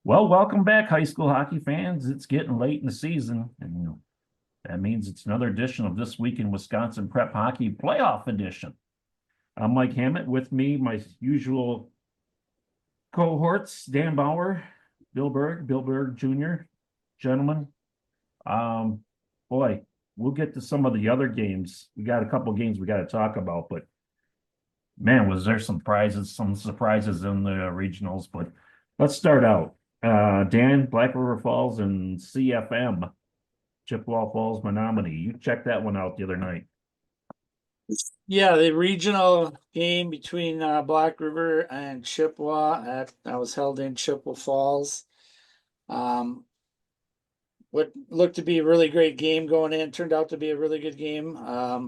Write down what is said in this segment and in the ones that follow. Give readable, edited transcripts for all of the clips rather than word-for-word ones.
Well, welcome back, high school hockey fans. It's getting late in the season, and that means it's another edition of This Week in Wisconsin Prep Hockey Playoff Edition. I'm Mike Hammett. With me, my usual cohorts, Dan Bauer, Bill Berg Jr. Gentlemen, um, boy, we'll get to some of the other games. We got a couple games we got to talk about, but man, was there some surprises in the regionals. But let's start out. Dan, Black River Falls and CFM, Chippewa Falls Menominee. You checked that one out the other night. Yeah, the regional game between Black River and Chippewa that was held in Chippewa Falls. Um, what looked to be a really great game going in turned out to be a really good game.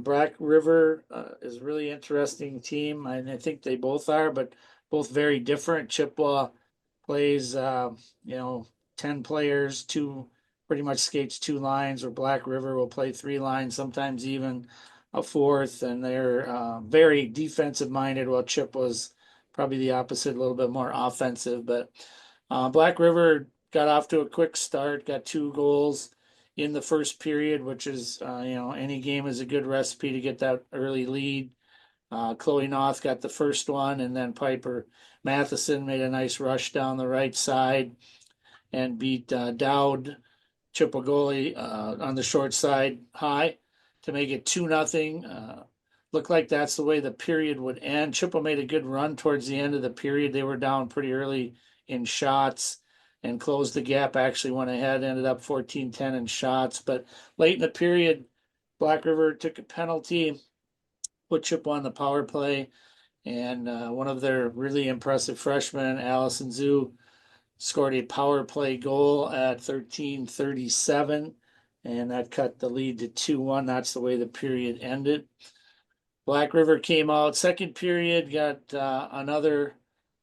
Black River is a really interesting team, and I think they both are, but both very different. Chippewa plays, 10 players, two pretty much skates two lines, or Black River will play three lines, sometimes even a fourth, and they're very defensive minded, while Chip was probably the opposite, a little bit more offensive. But Black River got off to a quick start, got two goals in the first period, which is, any game is a good recipe to get that early lead. Chloe Noth got the first one, and then Piper Matheson made a nice rush down the right side and beat Dowd Chippewa on the short side high to make it 2-0. Looked like that's the way the period would end. Chippewa made a good run towards the end of the period. They were down pretty early in shots and closed the gap, actually went ahead, ended up 14-10 in shots. But late in the period, Black River took a penalty, put Chippewa on the power play, and one of their really impressive freshmen, Allison Zhu, scored a power play goal at 13:37, and that cut the lead to 2-1. That's the way the period ended. Black River came out second period, got another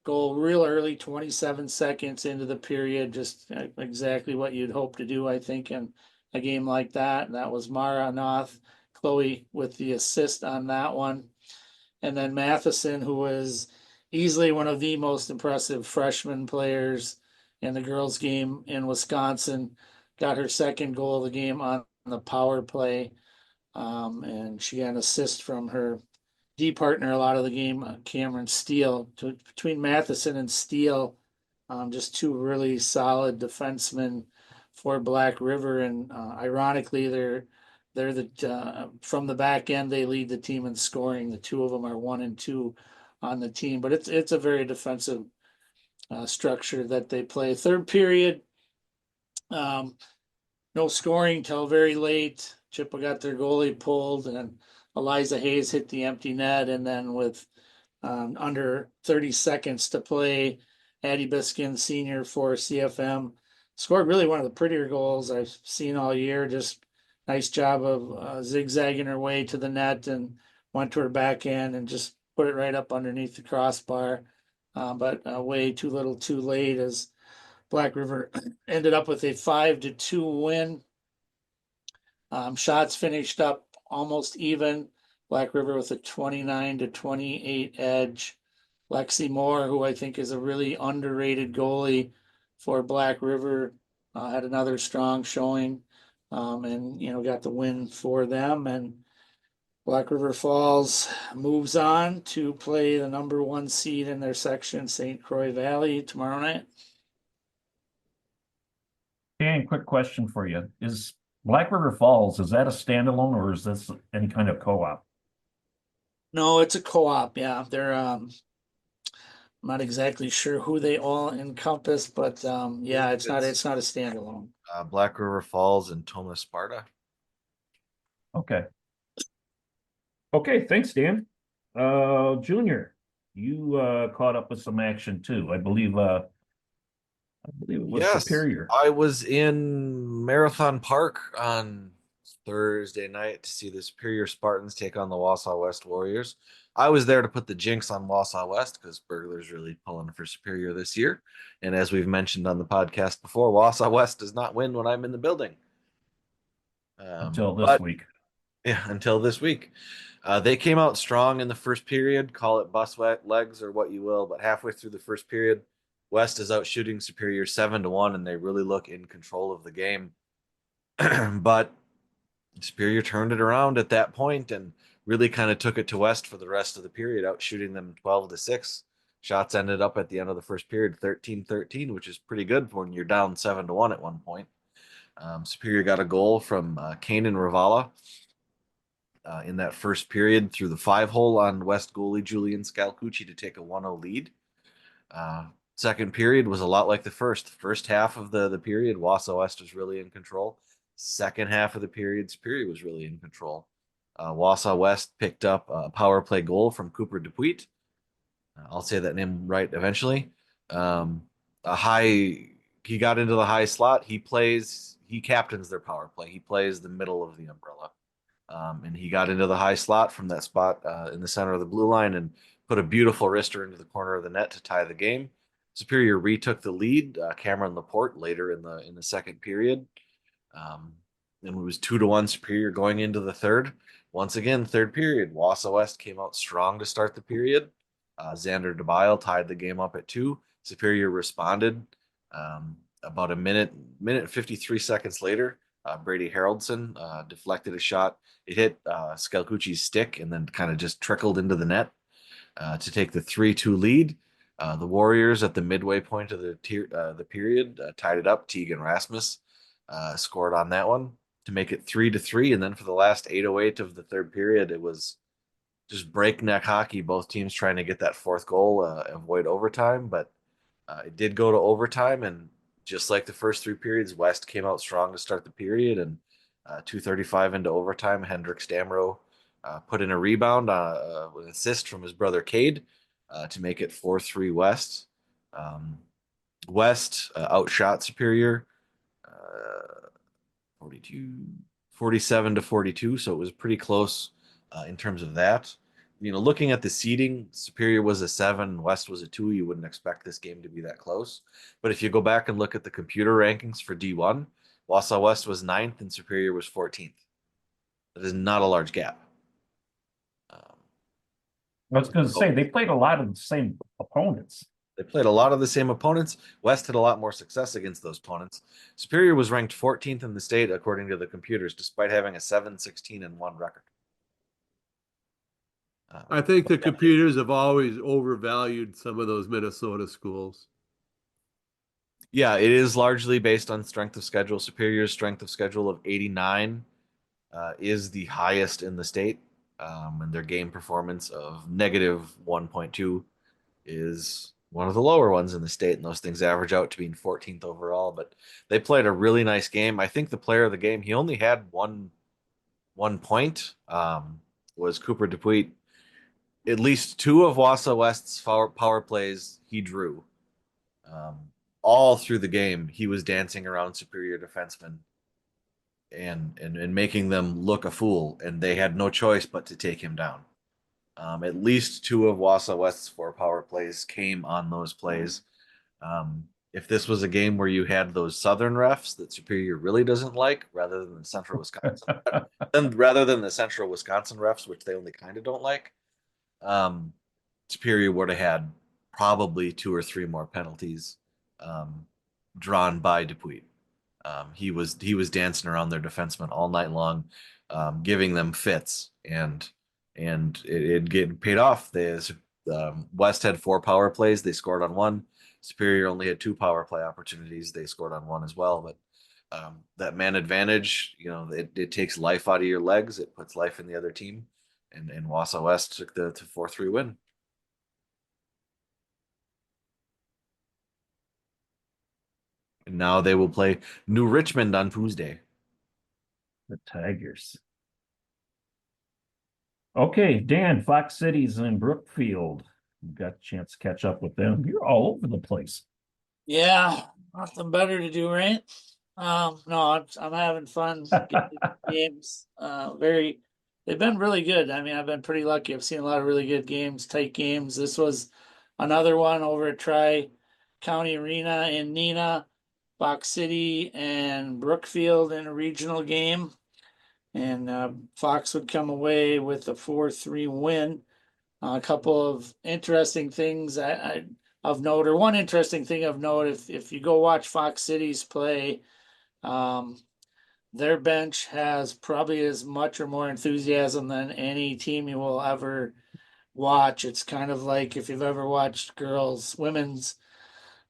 goal real early, 27 seconds into the period, just exactly what you'd hope to do, I think, in a game like that. And that was Mara Noth, Chloe with the assist on that one. And then Matheson, who was easily one of the most impressive freshman players in the girls' game in Wisconsin, got her second goal of the game on the power play. And she got an assist from her D partner a lot of the game, Cameron Steele. Between Matheson and Steele, just two really solid defensemen for Black River. And ironically, they're from the back end, they lead the team in scoring. The two of them are 1 and 2 on the team, but it's a very defensive structure that they play. Third period, um, no scoring till very late. Chippa got their goalie pulled, and Eliza Hayes hit the empty net. And then with under 30 seconds to play, Addie Biskin, senior for CFM, scored really one of the prettier goals I've seen all year. Just nice job of zigzagging her way to the net and went to her backhand and just put it right up underneath the crossbar. But way too little too late, as Black River ended up with a 5-2 win. Shots finished up almost even. Black River with a 29-28 edge. Lexi Moore, who I think is a really underrated goalie for Black River, had another strong showing, and got the win for them. And Black River Falls moves on to play the number one seed in their section, St. Croix Valley, tomorrow night. Dan, quick question for you. Is Black River Falls, is that a standalone or is this any kind of co-op? No, it's a co-op. Yeah, they're I'm not exactly sure who they all encompass, but yeah, it's not a standalone. Black River Falls and Thomas Sparta. Okay. Okay, thanks, Dan. Junior, you caught up with some action too. I believe it was Yes, Superior. I was in Marathon Park on Thursday night to see the Superior Spartans take on the Wausau West Warriors. I was there to put the jinx on Wausau West because Burglar's really pulling for Superior this year. And as we've mentioned on the podcast before, Wausau West does not win when I'm in the building. Until this But week. yeah, until this week. They came out strong in the first period, call it bus legs or what you will, but halfway through the first period, West is out shooting Superior 7-1, and they really look in control of the game. But Superior turned it around at that point and really kind of took it to West for the rest of the period, out shooting them 12-6. Shots ended up at the end of the first period 13-13, which is pretty good when you're down 7-1 at one point. Superior got a goal from Kanan Ravala in that first period through the 5-hole on West goalie Julian Scalcucci to take a 1-0 lead. Second period was a lot like the first. First half of the period, Wausau West was really in control. Second half of the period, Superior was really in control. Wausau West picked up a power play goal from Cooper Dupuit. I'll say that name right eventually. He got into the high slot. He captains their power play. He plays the middle of the umbrella. And he got into the high slot from that spot in the center of the blue line and put a beautiful wrister into the corner of the net to tie the game. Superior retook the lead. Cameron Laporte later in the second period. And it was 2-1 Superior going into the third. Once again, third period, Wausau West came out strong to start the period. Xander DeBile tied the game up at 2. Superior responded. About a minute and 53 seconds later, Brady Haroldson deflected a shot. It hit Scalcucci's stick and then kind of just trickled into the net to take the 3-2 lead. The Warriors at the midway point of the period tied it up. Tegan Rasmus scored on that one to make it 3-3. And then for the last 8:08 of the third period, it was just breakneck hockey. Both teams trying to get that fourth goal, avoid overtime, but it did go to overtime. And just like the first 3 periods, West came out strong to start the period. And 2:35 into overtime, Hendrik Stamro put in a rebound with an assist from his brother Cade to make it 4-3 West. West outshot Superior 47-42, so it was pretty close in terms of that. Looking at the seeding, Superior was a 7, West was a 2. You wouldn't expect this game to be that close. But if you go back and look at the computer rankings for D1, Wausau West was 9th and Superior was 14th. That is not a large gap. I was going to say, they played a lot of the same opponents. They played a lot of the same opponents. West had a lot more success against those opponents. Superior was ranked 14th in the state according to the computers, despite having a 7-16-1 record. I think the computers have always overvalued some of those Minnesota schools. Yeah, it is largely based on strength of schedule. Superior's strength of schedule of 89 is the highest in the state, and their game performance of -1.2 is one of the lower ones in the state, and those things average out to being 14th overall. But they played a really nice game. I think the player of the game, he only had one point, was Cooper Dupuit. At least 2 of Wausau West's power plays he drew. All through the game, he was dancing around Superior defensemen and making them look a fool, and they had no choice but to take him down. At least 2 of Wausau West's 4 power plays came on those plays. If this was a game where you had those Southern refs that Superior really doesn't like, rather than the Central Wisconsin refs, which they only kind of don't like, Superior would have had probably 2 or 3 more penalties drawn by Dupuit. He was dancing around their defensemen all night long, giving them fits, and it get paid off. West had 4 power plays. They scored on 1. Superior only had 2 power play opportunities. They scored on 1 as well. But that man advantage, it takes life out of your legs. It puts life in the other team. And Wausau West took the 4-3 win. And now they will play New Richmond on Tuesday. The Tigers. Okay, Dan, Fox Cities in Brookfield. You got a chance to catch up with them. You're all over the place. Yeah, nothing better to do, right? No, I'm having fun getting games. They've been really good. I mean, I've been pretty lucky. I've seen a lot of really good games, tight games. This was another one over at Tri-County Arena in Neenah, Fox City, and Brookfield in a regional game. And Fox would come away with a 4-3 win. A couple of interesting things. I of note, or one interesting thing of note, if you go watch Fox Cities play, their bench has probably as much or more enthusiasm than any team you will ever watch. It's kind of like if you've ever watched women's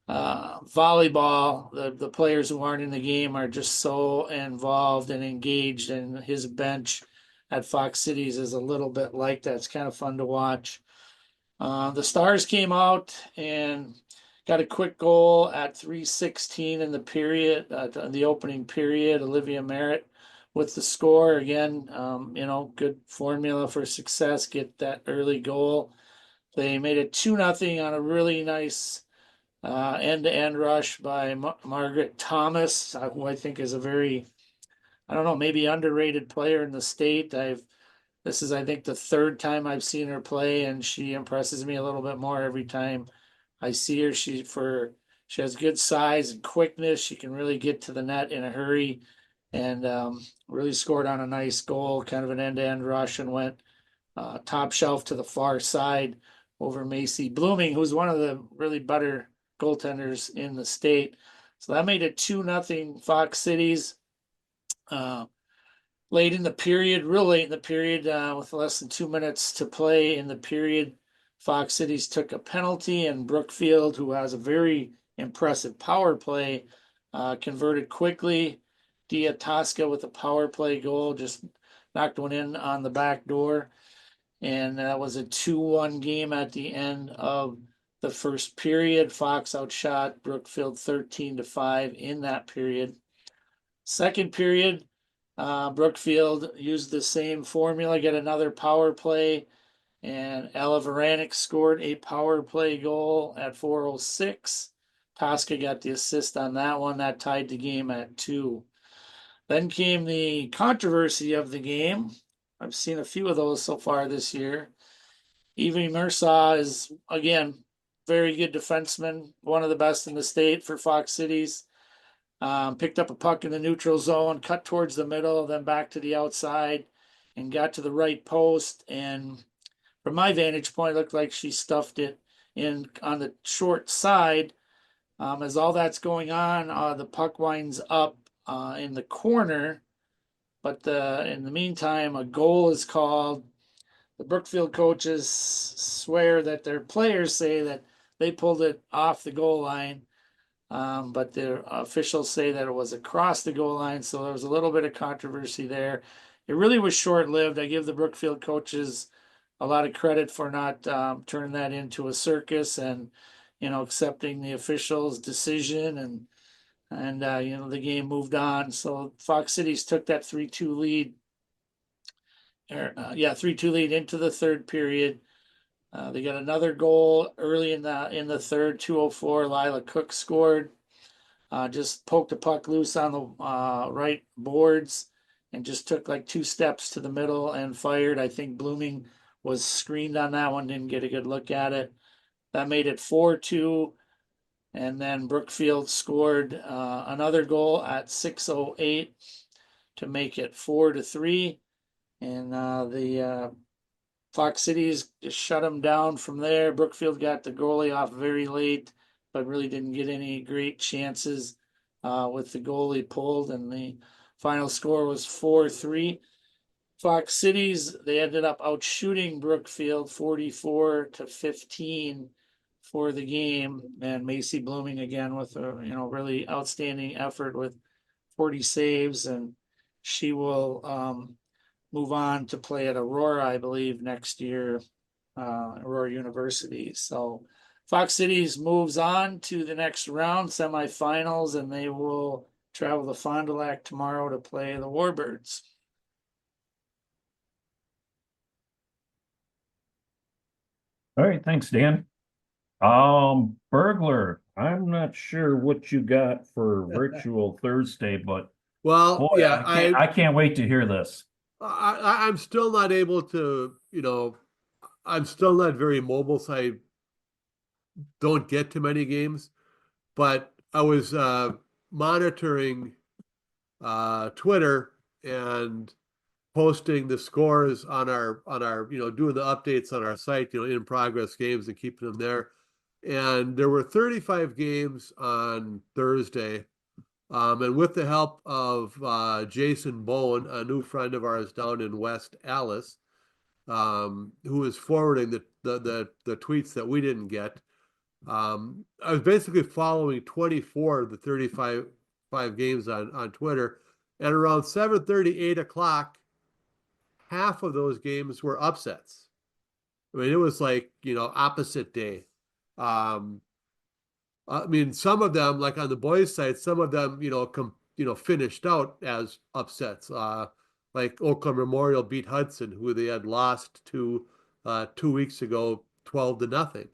volleyball, the players who aren't in the game are just so involved and engaged, and his bench at Fox Cities is a little bit like that. It's kind of fun to watch. The Stars came out and got a quick goal at 3:16 in the period, the opening period. Olivia Merritt with the score again. Good formula for success. Get that early goal. They made it 2-0 on a really nice end-to-end rush by Margaret Thomas, who I think is a very, I don't know, maybe underrated player in the state. This is, I think, the third time I've seen her play, and she impresses me a little bit more every time I see her. She has good size and quickness. She can really get to the net in a hurry, and really scored on a nice goal, kind of an end-to-end rush, and went top shelf to the far side over Macy Blooming, who's one of the really better goaltenders in the state. So that made it 2-0 Fox Cities. Late in the period, real late in the period, with less than 2 minutes to play in the period, Fox Cities took a penalty, and Brookfield, who has a very impressive power play, converted quickly. Dia Tosca with a power play goal, just knocked one in on the back door. And that was a 2-1 game at the end of the first period. Fox outshot Brookfield 13-5 in that period. Second period, Brookfield used the same formula, get another power play, and Ella Varanik scored a power play goal at 4:06. Tosca got the assist on that one. That tied the game at 2. Then came the controversy of the game. I've seen a few of those so far this year. Evie Mersaw is, again, very good defenseman, one of the best in the state for Fox Cities. Picked up a puck in the neutral zone, cut towards the middle, then back to the outside, and got to the right post. And from my vantage point, it looked like she stuffed it in on the short side. As all that's going on, the puck winds up in the corner. But in the meantime, a goal is called. The Brookfield coaches swear that their players say that they pulled it off the goal line. But the officials say that it was across the goal line, so there was a little bit of controversy there. It really was short-lived. I give the Brookfield coaches a lot of credit for not turning that into a circus and accepting the officials' decision, and the game moved on. So Fox Cities took that 3-2 lead. 3-2 lead into the third period. They got another goal early in the third, 2:04. Lila Cook scored. Just poked the puck loose on the right boards and just took like 2 steps to the middle and fired. I think Blooming was screened on that one, didn't get a good look at it. That made it 4-2. And then Brookfield scored another goal at 6:08 to make it 4-3. And the Fox Cities just shut them down from there. Brookfield got the goalie off very late, but really didn't get any great chances with the goalie pulled, and the final score was 4-3. Fox Cities, they ended up outshooting Brookfield 44-15 for the game, and Macy Blooming again with a really outstanding effort with 40 saves, and she will move on to play at Aurora, I believe, next year, Aurora University. So Fox Cities moves on to the next round, semifinals, and they will travel to Fond du Lac tomorrow to play the Warbirds. All right, thanks, Dan. Burglar, I'm not sure what you got for virtual Thursday, but Well, boy, yeah, I can't wait to hear this. I'm still not able to, I'm still not very mobile, so I don't get to many games. But I was monitoring Twitter and posting the scores on our doing the updates on our site, in progress games and keeping them there. And there were 35 games on Thursday. And with the help of Jason Bowen, a new friend of ours down in West Allis, who is forwarding the tweets that we didn't get. I was basically following 24 of the 35 games on Twitter, and around 7:30, 8 o'clock, half of those games were upsets. I mean, it was like, opposite day. Um, I mean, some of them, like on the boys' side, some of them, finished out as upsets. Like Oakland Memorial beat Hudson, who they had lost to 2 weeks ago, 12-0.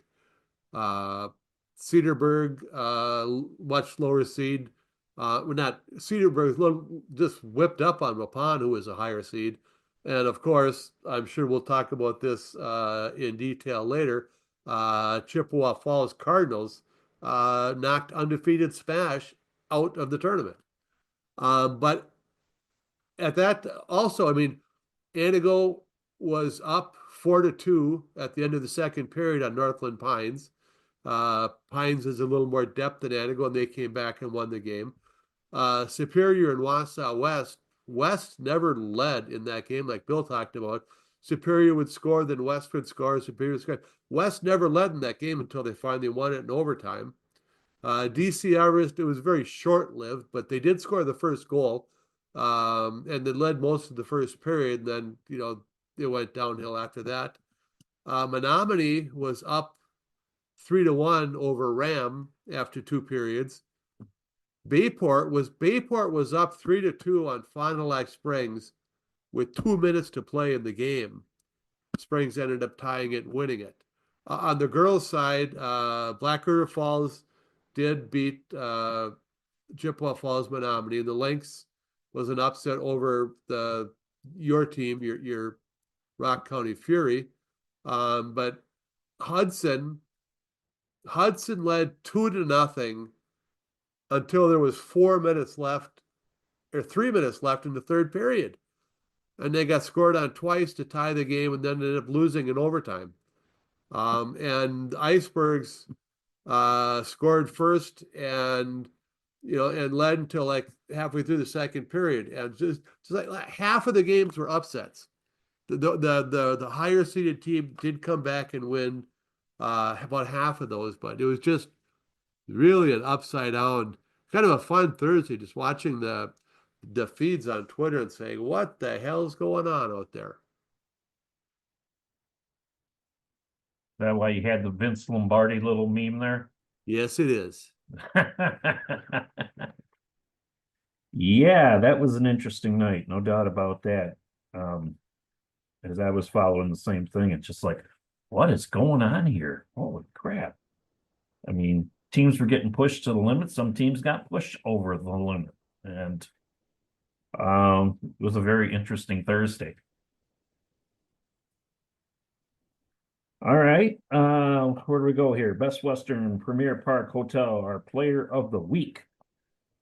Cedarburg, much lower seed. Well, not Cedarburg, just whipped up on Waupun, who was a higher seed. And of course, I'm sure we'll talk about this in detail later. Chippewa Falls Cardinals knocked undefeated Smash out of the tournament. But at that, also, I mean, Antigo was up 4-2 at the end of the second period on Northland Pines. Pines is a little more depth than Antigo, and they came back and won the game. Superior and Wausau West never led in that game, like Bill talked about. Superior would score, then West would score, Superior would score. West never led in that game until they finally won it in overtime. DC Everest, it was very short-lived, but they did score the first goal, and they led most of the first period. And then, it went downhill after that. Menominee was up 3-1 over Ram after 2 periods. Bayport was up 3-2 on Fond du Lac Springs with 2 minutes to play in the game. Springs ended up tying it and winning it. On the girls' side, Black River Falls did beat Chippewa Falls Menominee. The Lynx was an upset over your team, your Rock County Fury. But Hudson led 2-0 until there was 4 minutes left, or 3 minutes left in the third period. And they got scored on twice to tie the game, and then ended up losing in overtime. And Icebergs scored first, and led until like halfway through the second period, and just like half of the games were upsets. The higher seeded team did come back and win about half of those, but it was just really an upside down, kind of a fun Thursday, just watching the feeds on Twitter and saying, what the hell's going on out there? That why you had the Vince Lombardi little meme there? Yes, it is. Yeah, that was an interesting night, no doubt about that. As I was following the same thing, it's just like, what is going on here? Holy crap. I mean, teams were getting pushed to the limit. Some teams got pushed over the limit. And it was a very interesting Thursday. All right. Where do we go here? Best Western Premier Park Hotel, our player of the week.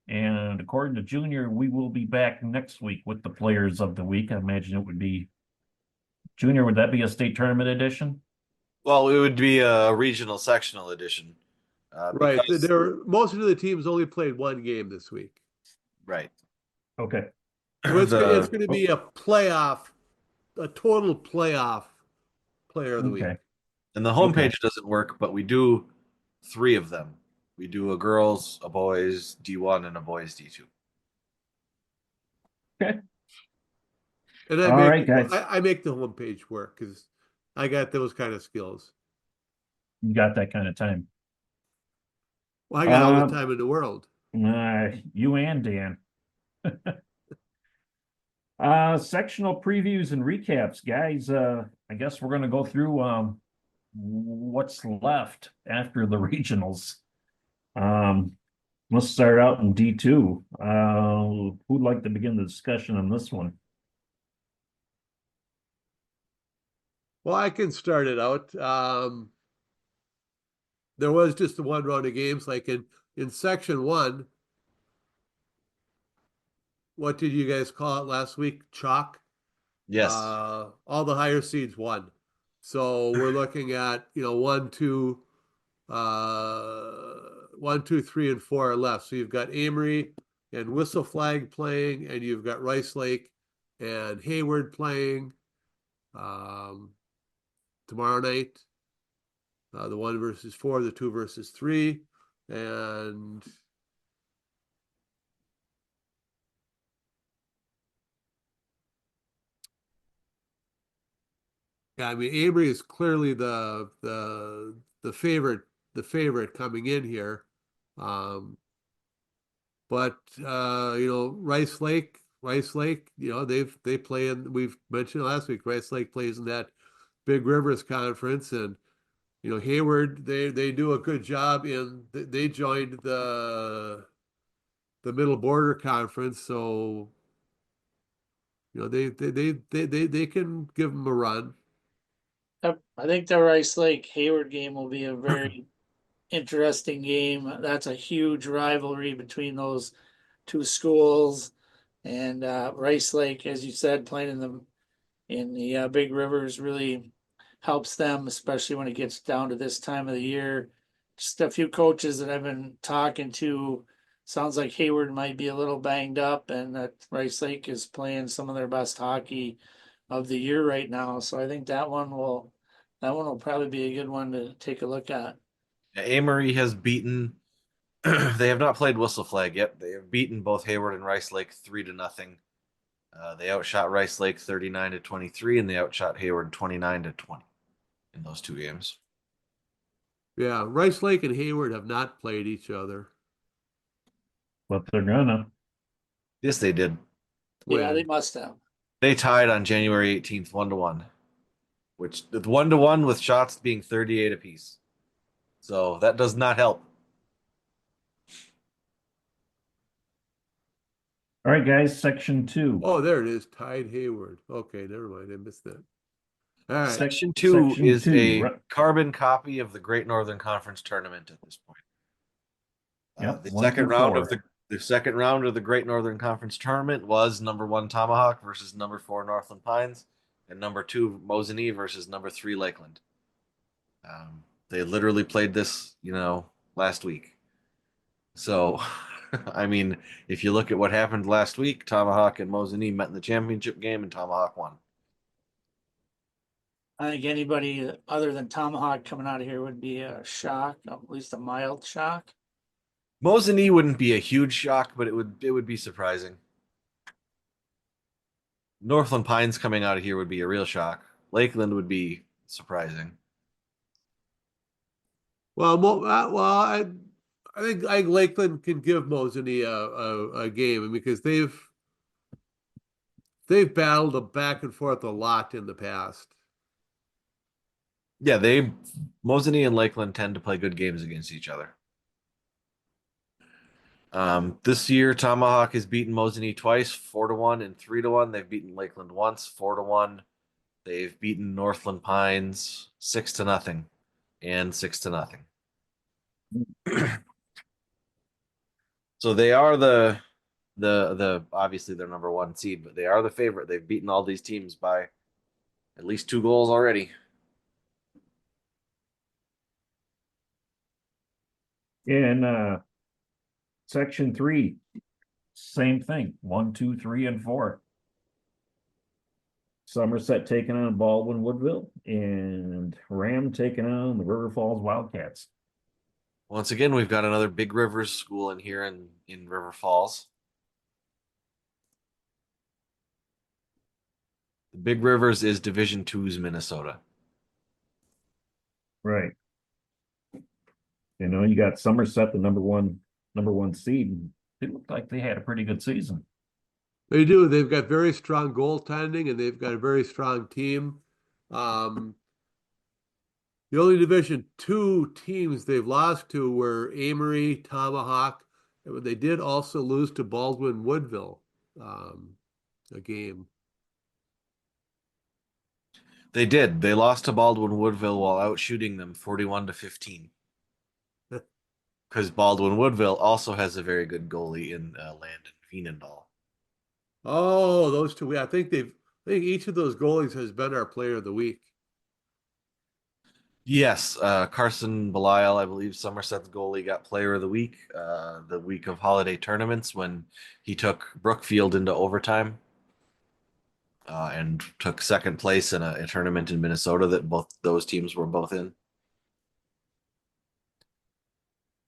And according to Junior, we will be back next week with the players of the week. I imagine it would be Junior, would that be a state tournament edition? Well, it would be a regional sectional edition. Right. Because, Most of the teams only played 1 game this week. right. Okay. So it's going to be a total playoff player of the week. Okay. And the homepage doesn't work, but we do 3 of them. We do a girls, a boys D1, and a boys D2. Okay. And All right, guys. I make the homepage work because I got those kind of skills. You got that kind of time. Well, I got all the time in the world. You and Dan. Sectional previews and recaps, guys. I guess we're gonna go through what's left after the regionals. Let's start out in D2. Who'd like to begin the discussion on this one? Well, I can start it out. There was just the 1 round of games, like in section 1. What did you guys call it last week? Chalk? Yes. All the higher seeds won. So we're looking at, 1, 2, 1, 2, 3, and 4 are left. So you've got Amory and Whistle Flag playing, and you've got Rice Lake and Hayward playing tomorrow night. The 1 versus 4, the 2 versus 3, and yeah, I mean Amory is clearly the favorite coming in here. But Rice Lake, they play in, we've mentioned last week, Rice Lake plays in that Big Rivers Conference, and Hayward, they do a good job they joined the Middle Border Conference, so they can give them a run. Yep, I think the Rice Lake Hayward game will be a very interesting game. That's a huge rivalry between those two schools. And Rice Lake, as you said, playing in the Big Rivers really helps them, especially when it gets down to this time of the year. Just a few coaches that I've been talking to, sounds like Hayward might be a little banged up, and that Rice Lake is playing some of their best hockey of the year right now. So I think that one will probably be a good one to take a look at. Amory has beaten. They have not played Whistle Flag yet. They have beaten both Hayward and Rice Lake 3-0. They outshot Rice Lake 39-23, and they outshot Hayward 29-20 in those two games. Yeah, Rice Lake and Hayward have not played each other. But they're gonna. Yes, they did. Yeah, they When? must have. They tied on January 18th, 1-1, which 1-1 with shots being 38 apiece. So that does not help. All right, guys, section 2. Oh, there it is. Tied Hayward. Okay, never mind. I missed that. All right. Section 2 Section is 2, a right. carbon copy of the Great Northern Conference tournament at this point. Yep, The 1 second through round 4. of the second round of the Great Northern Conference tournament was number 1 Tomahawk versus number 4 Northland Pines, and number 2 Mosinee versus number 3 Lakeland. They literally played this, last week. So, I mean, if you look at what happened last week, Tomahawk and Mosinee met in the championship game, and Tomahawk won. I think anybody other than Tomahawk coming out of here would be a shock, at least a mild shock. Mosinee wouldn't be a huge shock, but it would be surprising. Northland Pines coming out of here would be a real shock. Lakeland would be surprising. Well, I think Lakeland can give Mosinee a game because they've battled back and forth a lot in the past. Yeah, Mosinee and Lakeland tend to play good games against each other. This year, Tomahawk has beaten Mosinee twice, 4-1 and 3-1. They've beaten Lakeland once, 4-1. They've beaten Northland Pines 6-0 and 6-0. So they are the obviously their number 1 seed, but they are the favorite. They've beaten all these teams by at least 2 goals already. In section 3, same thing. 1, 2, 3, and 4. Somerset taking on Baldwin Woodville, and Ram taking on the River Falls Wildcats. Once again, we've got another Big Rivers school in here in River Falls. The Big Rivers is Division 2's Minnesota. Right. You got Somerset, the number one seed. It looked like they had a pretty good season. They do. They've got very strong goaltending, and they've got a very strong team. The only Division 2 teams they've lost to were Amory, Tomahawk. They did also lose to Baldwin Woodville a game. They did. They lost to Baldwin Woodville while out shooting them 41-15. Because Baldwin Woodville also has a very good goalie in Landon Veenendahl. Oh, those two. I think each of those goalies has been our player of the week. Yes, Carson Belial, I believe Somerset's goalie, got Player of the Week the week of holiday tournaments when he took Brookfield into overtime and took second place in a tournament in Minnesota that both those teams were both in.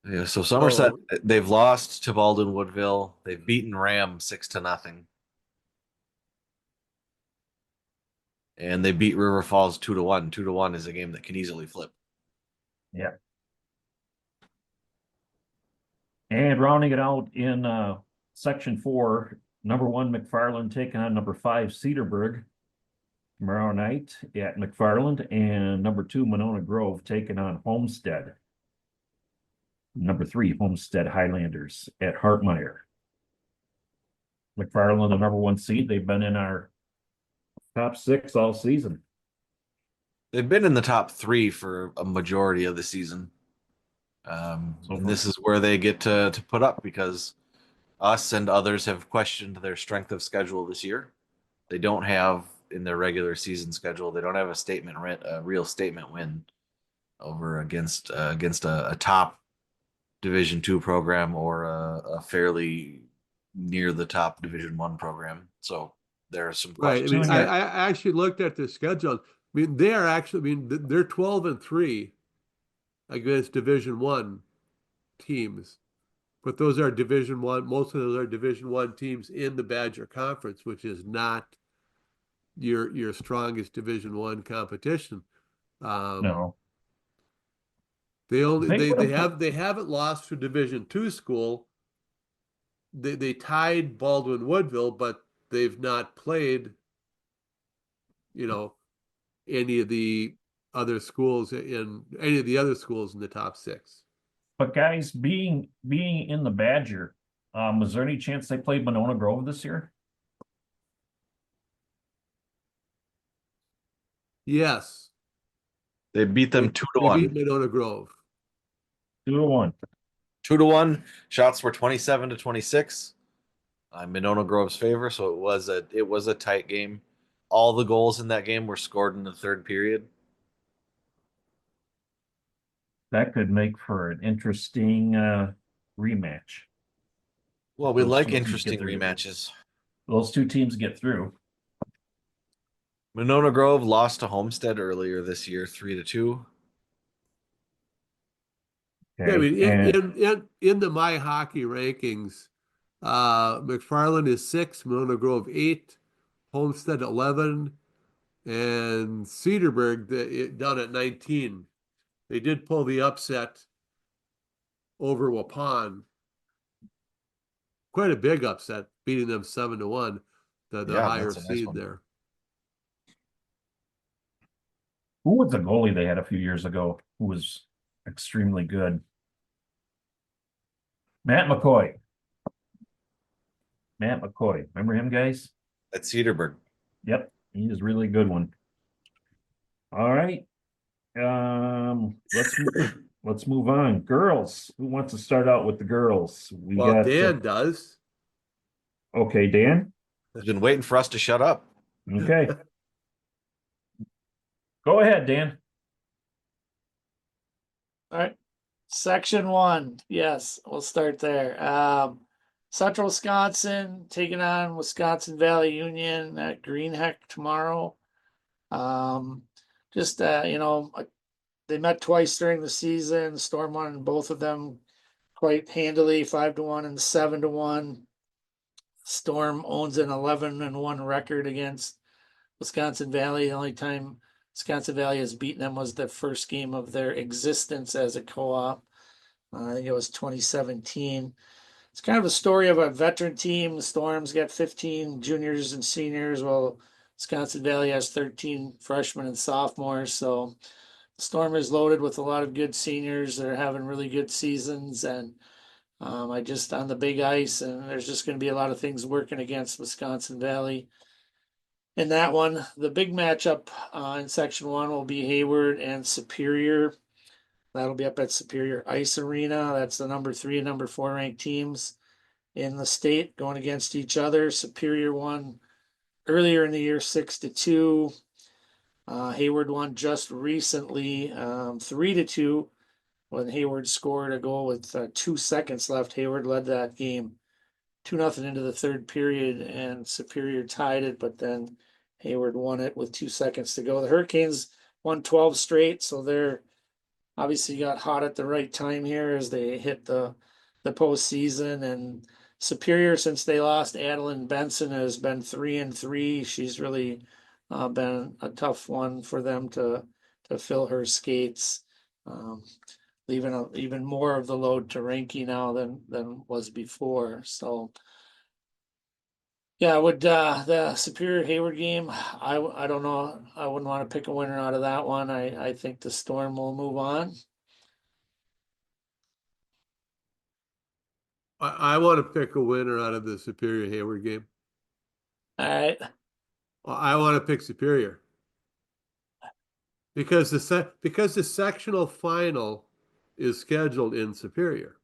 Yeah, so Somerset, Oh, they've lost to Baldwin Woodville. They've beaten Ram 6-0. And they beat River Falls 2-1. 2-1 is a game that can easily flip. Yeah. And rounding it out in section 4, number 1 McFarland taking on number 5 Cedarburg tomorrow night at McFarland, and number 2 Monona Grove taking on Homestead. Number 3 Homestead Highlanders at Hartmeyer. McFarland, the number 1 seed. They've been in our top 6 all season. They've been in the top 3 for a majority of the season. And this is where they get to put up because us and others have questioned their strength of schedule this year. They don't have in their regular season schedule. They don't have a real statement win over against a top Division II program or a fairly near the top Division I program. So there are some right. I questions. mean, I actually looked at the schedule. I mean, they are actually, I mean, they're 12-3 against Division I teams. But those are Division I, most of those are Division I teams in the Badger Conference, which is not your strongest Division I competition. No. They haven't lost to Division II school. They tied Baldwin Woodville, but they've not played, any of the other schools in the top 6. But guys, being in the Badger, was there any chance they played Monona Grove this year? Yes, They beat them 2 to they beat 1. Monona Grove. 2-1. 2-1. Shots were 27-26. Monona Grove's favor, so it was a tight game. All the goals in that game were scored in the third period. That could make for an interesting rematch. Well, we Those like two teams interesting get through. rematches. Those 2 teams get through. Monona Grove lost to Homestead earlier this year, 3-2. Yeah, I Okay. mean, And in the My Hockey rankings, McFarland is 6, Monona Grove 8, Homestead 11, and Cedarburg down at 19. They did pull the upset over Waupun. Quite a big upset, beating them 7-1, the Yeah, higher that's a nice seed one. there. who was the goalie they had a few years ago who was extremely good? Matt McCoy. Matt McCoy. Remember him, guys? At Cedarburg. Yep. He is really good one. All right. Let's move on. Girls. Who wants to start out with the girls? We Well, got Dan does. okay, Dan. He's been waiting for us to shut up. Okay. Go ahead, Dan. All right. Section 1. Yes, we'll start there. Central Wisconsin taking on Wisconsin Valley Union at Greenheck tomorrow. Just they met twice during the season. Storm won both of them quite handily, 5-1 and 7-1. Storm owns an 11-1 record against Wisconsin Valley. The only time Wisconsin Valley has beaten them was the first game of their existence as a co-op. I think it was 2017. It's kind of a story of a veteran team. The Storm's got 15 juniors and seniors, while Wisconsin Valley has 13 freshmen and sophomores. So the Storm is loaded with a lot of good seniors. They're having really good seasons, and I just on the big ice, and there's just going to be a lot of things working against Wisconsin Valley. In that one, the big matchup in Section 1 will be Hayward and Superior. That'll be up at Superior Ice Arena. That's the number 3 and number 4 ranked teams in the state going against each other. Superior won earlier in the year 6-2. Hayward won just recently, 3-2, when Hayward scored a goal with 2 seconds left. Hayward led that game 2-0 into the third period, and Superior tied it, but then Hayward won it with 2 seconds to go. The Hurricanes won 12 straight, so they're obviously got hot at the right time here as they hit the postseason. And Superior, since they lost Adeline Benson, has been 3-3. She's really been a tough one for them to fill her skates, leaving even more of the load to Ranky now than was before. So yeah, would the Superior Hayward game, I don't know. I wouldn't want to pick a winner out of that one. I think the Storm will move on. I want to pick a winner out of the Superior Hayward game. All right. I want to pick Superior because the sectional final is scheduled in Superior,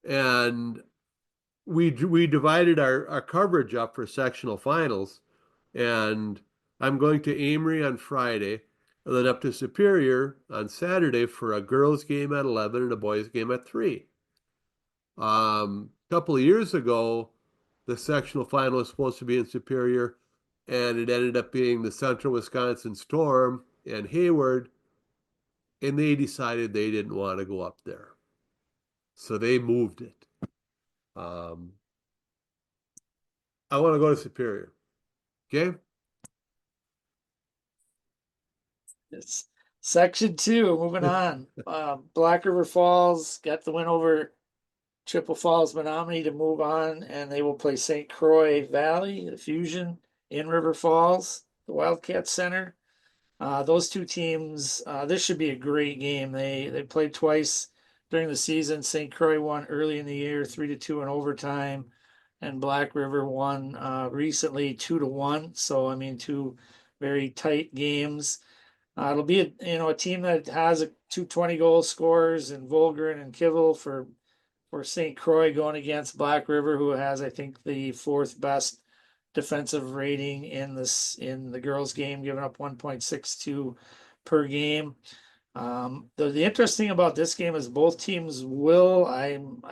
and we divided our coverage up for sectional finals, and I'm going to Amory on Friday, and then up to Superior on Saturday for a girls' game at 11 and a boys' game at 3. A couple of years ago, the sectional final was supposed to be in Superior, and it ended up being the Central Wisconsin Storm and Hayward, and they decided they didn't want to go up there, so they moved it. I want to go to Superior. Okay. It's section 2, moving on. Black River Falls got the win over Chippewa Falls Menominee to move on, and they will play St. Croix Valley, the Fusion, in River Falls, the Wildcat Center. Those two teams, this should be a great game. They played twice during the season. St. Croix won early in the year, 3-2 in overtime, and Black River won recently 2-1. So I mean, two very tight games. It'll be a team that has a 220 goal scorers and Volgren and Kivel for St. Croix, going against Black River, who has, I think, the 4th best defensive rating in the girls' game, giving up 1.62 per game. The interesting about this game is both teams I'm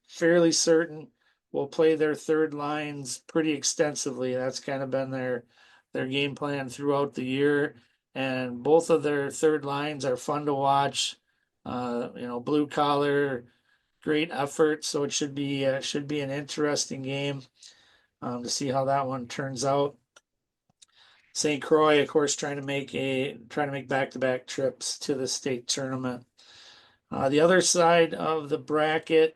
fairly certain, will play their third lines pretty extensively. That's kind of been their game plan throughout the year, and both of their third lines are fun to watch. Blue collar, great effort. So it should be an interesting game to see how that one turns out. St. Croix, of course, trying to make back-to-back trips to the state tournament. The other side of the bracket,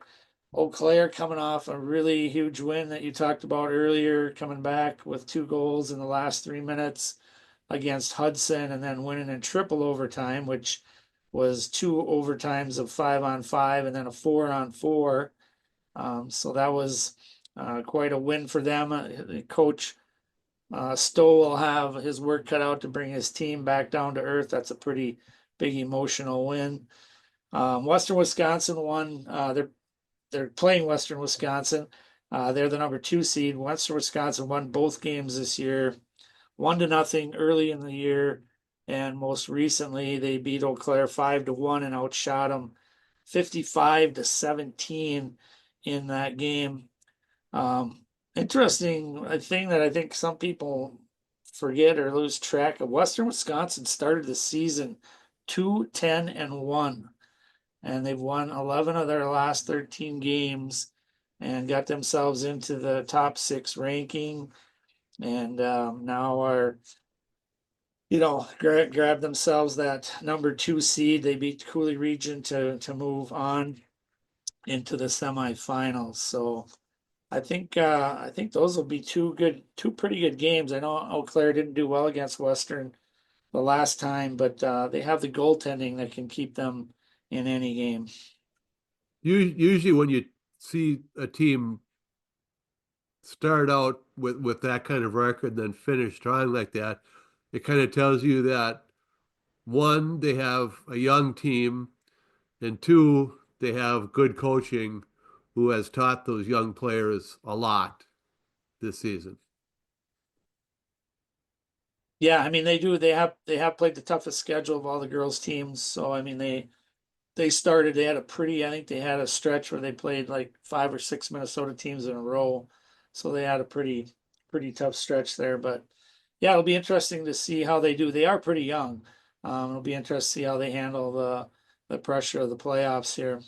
Eau Claire coming off a really huge win that you talked about earlier, coming back with 2 goals in the last 3 minutes against Hudson, and then winning in triple overtime, which was 2 overtimes of 5-on-5 and then a 4-on-4. So that was quite a win for them. Coach Stowe will have his work cut out to bring his team back down to earth. That's a pretty big emotional win. Western Wisconsin won. They're playing Western Wisconsin. They're the number 2 seed. Western Wisconsin won both games this year, 1-0 early in the year, and most recently they beat Eau Claire 5-1 and outshot them 55-17 in that game. Interesting thing that I think some people forget or lose track of. Western Wisconsin started the season 2-10-1, and they've won 11 of their last 13 games and got themselves into the top 6 ranking, and now are grab themselves that number 2 seed. They beat Cooley Region to move on into the semifinals. So I think those will be two pretty good games. I know Eau Claire didn't do well against Western the last time, but they have the goaltending that can keep them in any game. Usually when you see a team start out with that kind of record and then finish strong like that, it kind of tells you that, one, they have a young team, and 2, they have good coaching who has taught those young players a lot this season. Yeah, I mean, they do. They have played the toughest schedule of all the girls teams. So I mean, they started. They had a pretty. I think they had a stretch where they played like 5 or 6 Minnesota teams in a row. So they had a pretty tough stretch there. But yeah, it'll be interesting to see how they do. They are pretty young. It'll be interesting to see how they handle the pressure of the playoffs here.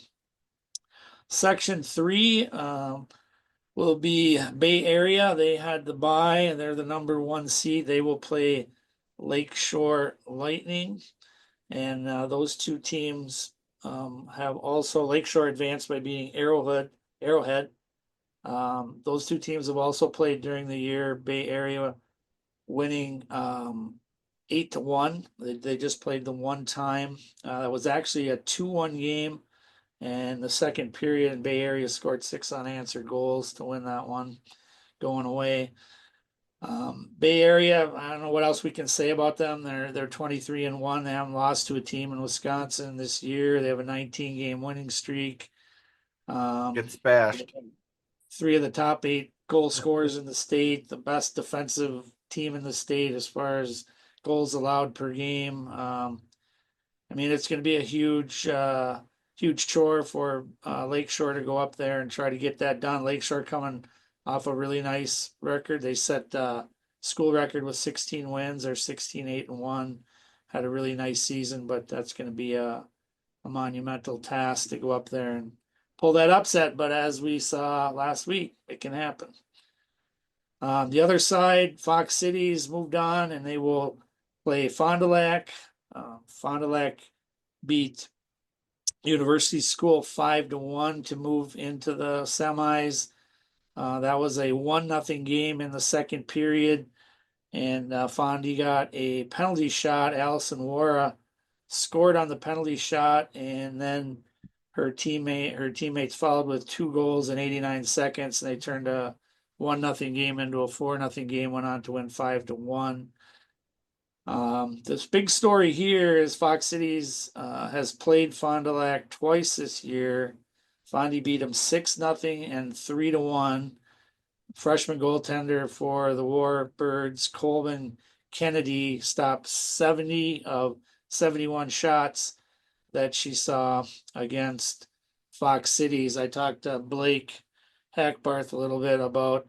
Section 3 will be Bay Area. They had the bye, and they're the number 1 seed. They will play Lakeshore Lightning, and those two teams have also Lakeshore advanced by beating Arrowhead. Those two teams have also played during the year. Bay Area winning 8-1. They just played the one time. It was actually a 2-1 game. And the second period, in Bay Area scored 6 unanswered goals to win that one going away. Bay Area, I don't know what else we can say about them. They're 23-1. They haven't lost to a team in Wisconsin this year. They have a 19-game winning streak. Gets bashed. 3 of the top 8 goal scorers in the state, the best defensive team in the state as far as goals allowed per game. I mean, it's going to be a huge chore for Lakeshore to go up there and try to get that done. Lakeshore coming off a really nice record. They set school record with 16 wins. They're 16-8-1. Had a really nice season, but that's going to be a monumental task to go up there and pull that upset. But as we saw last week, it can happen. The other side, Fox Cities moved on, and they will play Fond du Lac. Fond du Lac beat University School 5-1 to move into the semis. That was a 1-0 game in the second period, and Fondy got a penalty shot. Allison Wara scored on the penalty shot, and then her teammates followed with 2 goals in 89 seconds, and they turned a 1-0 game into a 4-0 game. Went on to win 5-1. This big story here is Fox Cities has played Fond du Lac twice this year. Fondy beat them 6-0 and 3-1. Freshman goaltender for the Warbirds, Colvin Kennedy, stopped 70 of 71 shots that she saw against Fox Cities. I talked to Blake Hackbarth a little bit about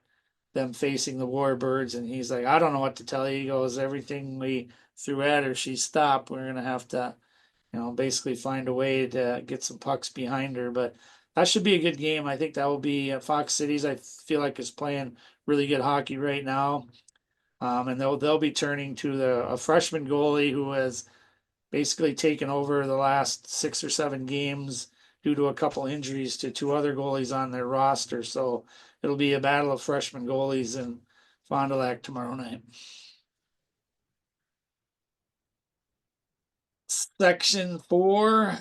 them facing the Warbirds, and he's like, I don't know what to tell you. He goes, everything we threw at her, she stopped. We're gonna have to, basically find a way to get some pucks behind her. But that should be a good game. I think that will be Fox Cities. I feel like is playing really good hockey right now, and they'll be turning to a freshman goalie who has basically taken over the last 6 or 7 games due to a couple injuries to 2 other goalies on their roster. So it'll be a battle of freshman goalies in Fond du Lac tomorrow night. Section 4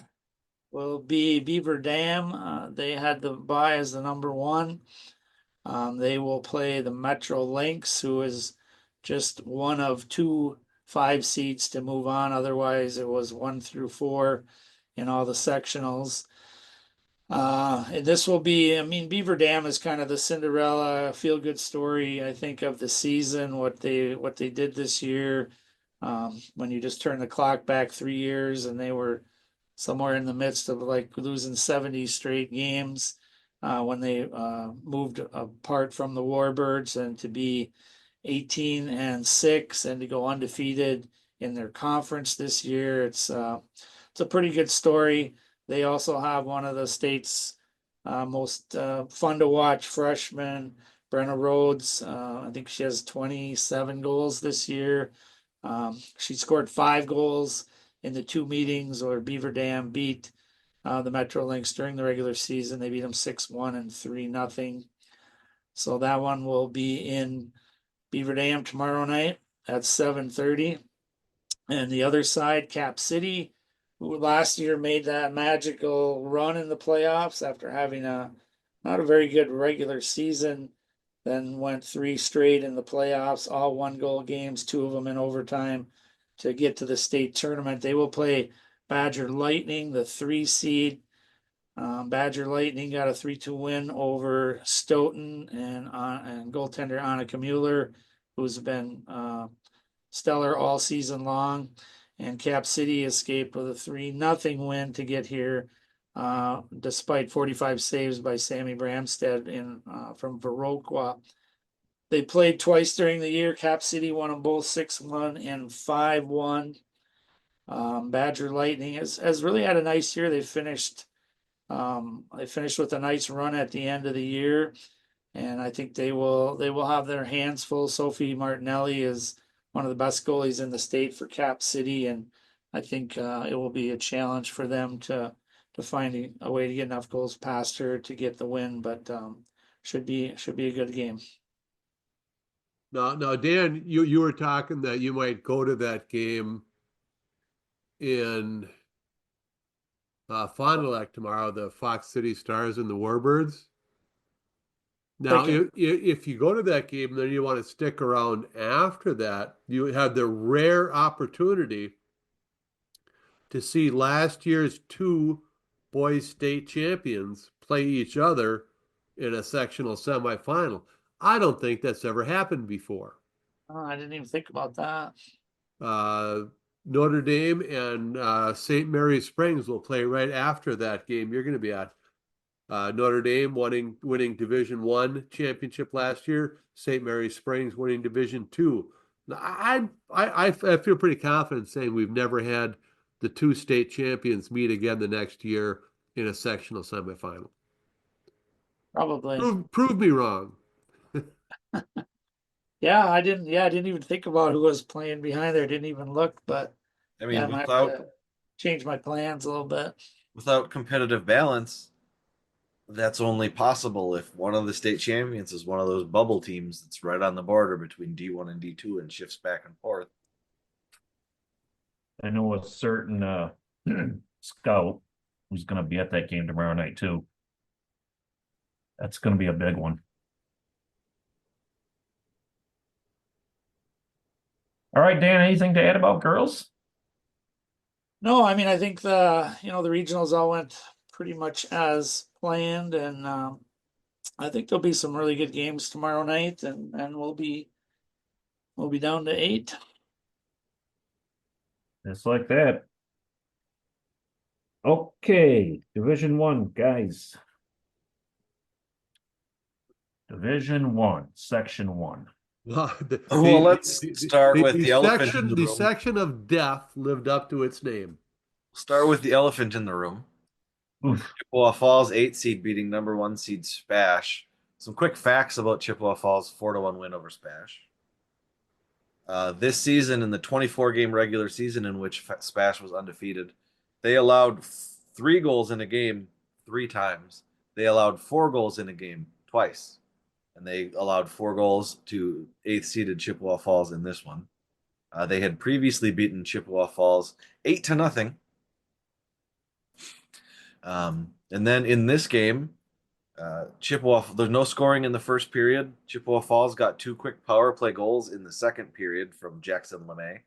will be Beaver Dam. They had the bye as the number 1. They will play the Metro Lynx, who is just one of 2 5 seeds to move on. Otherwise, it was 1 through 4 in all the sectionals. And this will be, I mean, Beaver Dam is kind of the Cinderella feel-good story, I think, of the season. What they did this year, when you just turn the clock back 3 years, and they were somewhere in the midst of like losing 70 straight games when they moved apart from the Warbirds, and to be 18-6 and to go undefeated in their conference this year. It's a pretty good story. They also have one of the state's most fun to watch freshmen, Brenna Rhodes. I think she has 27 goals this year. She scored 5 goals in the 2 meetings, or Beaver Dam beat the Metro Lynx during the regular season. They beat them 6-1 and 3-0. So that one will be in Beaver Dam tomorrow night at 7:30. And the other side, Cap City, who last year made that magical run in the playoffs after having not a very good regular season, then went 3 straight in the playoffs, all 1-goal games, 2 of them in overtime to get to the state tournament. They will play Badger Lightning, the 3 seed. Badger Lightning got a 3-2 win over Stoughton, and goaltender Annika Mueller, who's been stellar all season long. And Cap City escaped with a 3-0 win to get here, despite 45 saves by Sammy Bramstead from Viroqua. They played twice during the year. Cap City won them both 6-1 and 5-1. Badger Lightning has really had a nice year. They finished with a nice run at the end of the year, and I think they will have their hands full. Sophie Martinelli is one of the best goalies in the state for Cap City, and I think it will be a challenge for them to find a way to get enough goals past her to get the win. But should be a good game. Now, Dan, you were talking that you might go to that game in Fond du Lac tomorrow, the Fox City Stars and the Warbirds. Now, if you go to that game, then you want to stick around after that, you have the rare opportunity to see last year's two boys state champions play each other in a sectional semifinal. I don't think that's ever happened before. Oh, I didn't even think about that. Notre Dame and St. Mary's Springs will play right after that game you're going to be at. Notre Dame winning Division I championship last year. St. Mary's Springs winning Division II. I feel pretty confident saying we've never had the two state champions meet again the next year in a sectional semifinal. Probably. Prove me wrong. Yeah, I didn't even think about who was playing behind there. Didn't even look, but I mean, yeah, I might have to change my plans a little bit. without competitive balance, that's only possible if one of the state champions is one of those bubble teams that's right on the border between D1 and D2 and shifts back and forth. I know a certain scout who's going to be at that game tomorrow night too. That's going to be a big one. All right, Dan, anything to add about girls? No, I mean, I think the regionals all went pretty much as planned, and I think there'll be some really good games tomorrow night, and we'll be down to 8. Just like that. Okay, Division I, guys. Division I, Section 1. Well, Let's start with the elephant in the room. The section of death lived up to its name. Start with the elephant in the room. Oof. Chippewa Falls 8 seed beating number 1 seed Spash. Some quick facts about Chippewa Falls 4-1 win over Spash. This season, in the 24-game regular season in which Spash was undefeated, they allowed 3 goals in a game 3 times. They allowed 4 goals in a game twice. And they allowed 4 goals to 8th seeded Chippewa Falls in this one. They had previously beaten Chippewa Falls 8-0. And then in this game, there's no scoring in the first period. Chippewa Falls got 2 quick power play goals in the second period from Jackson LeMay.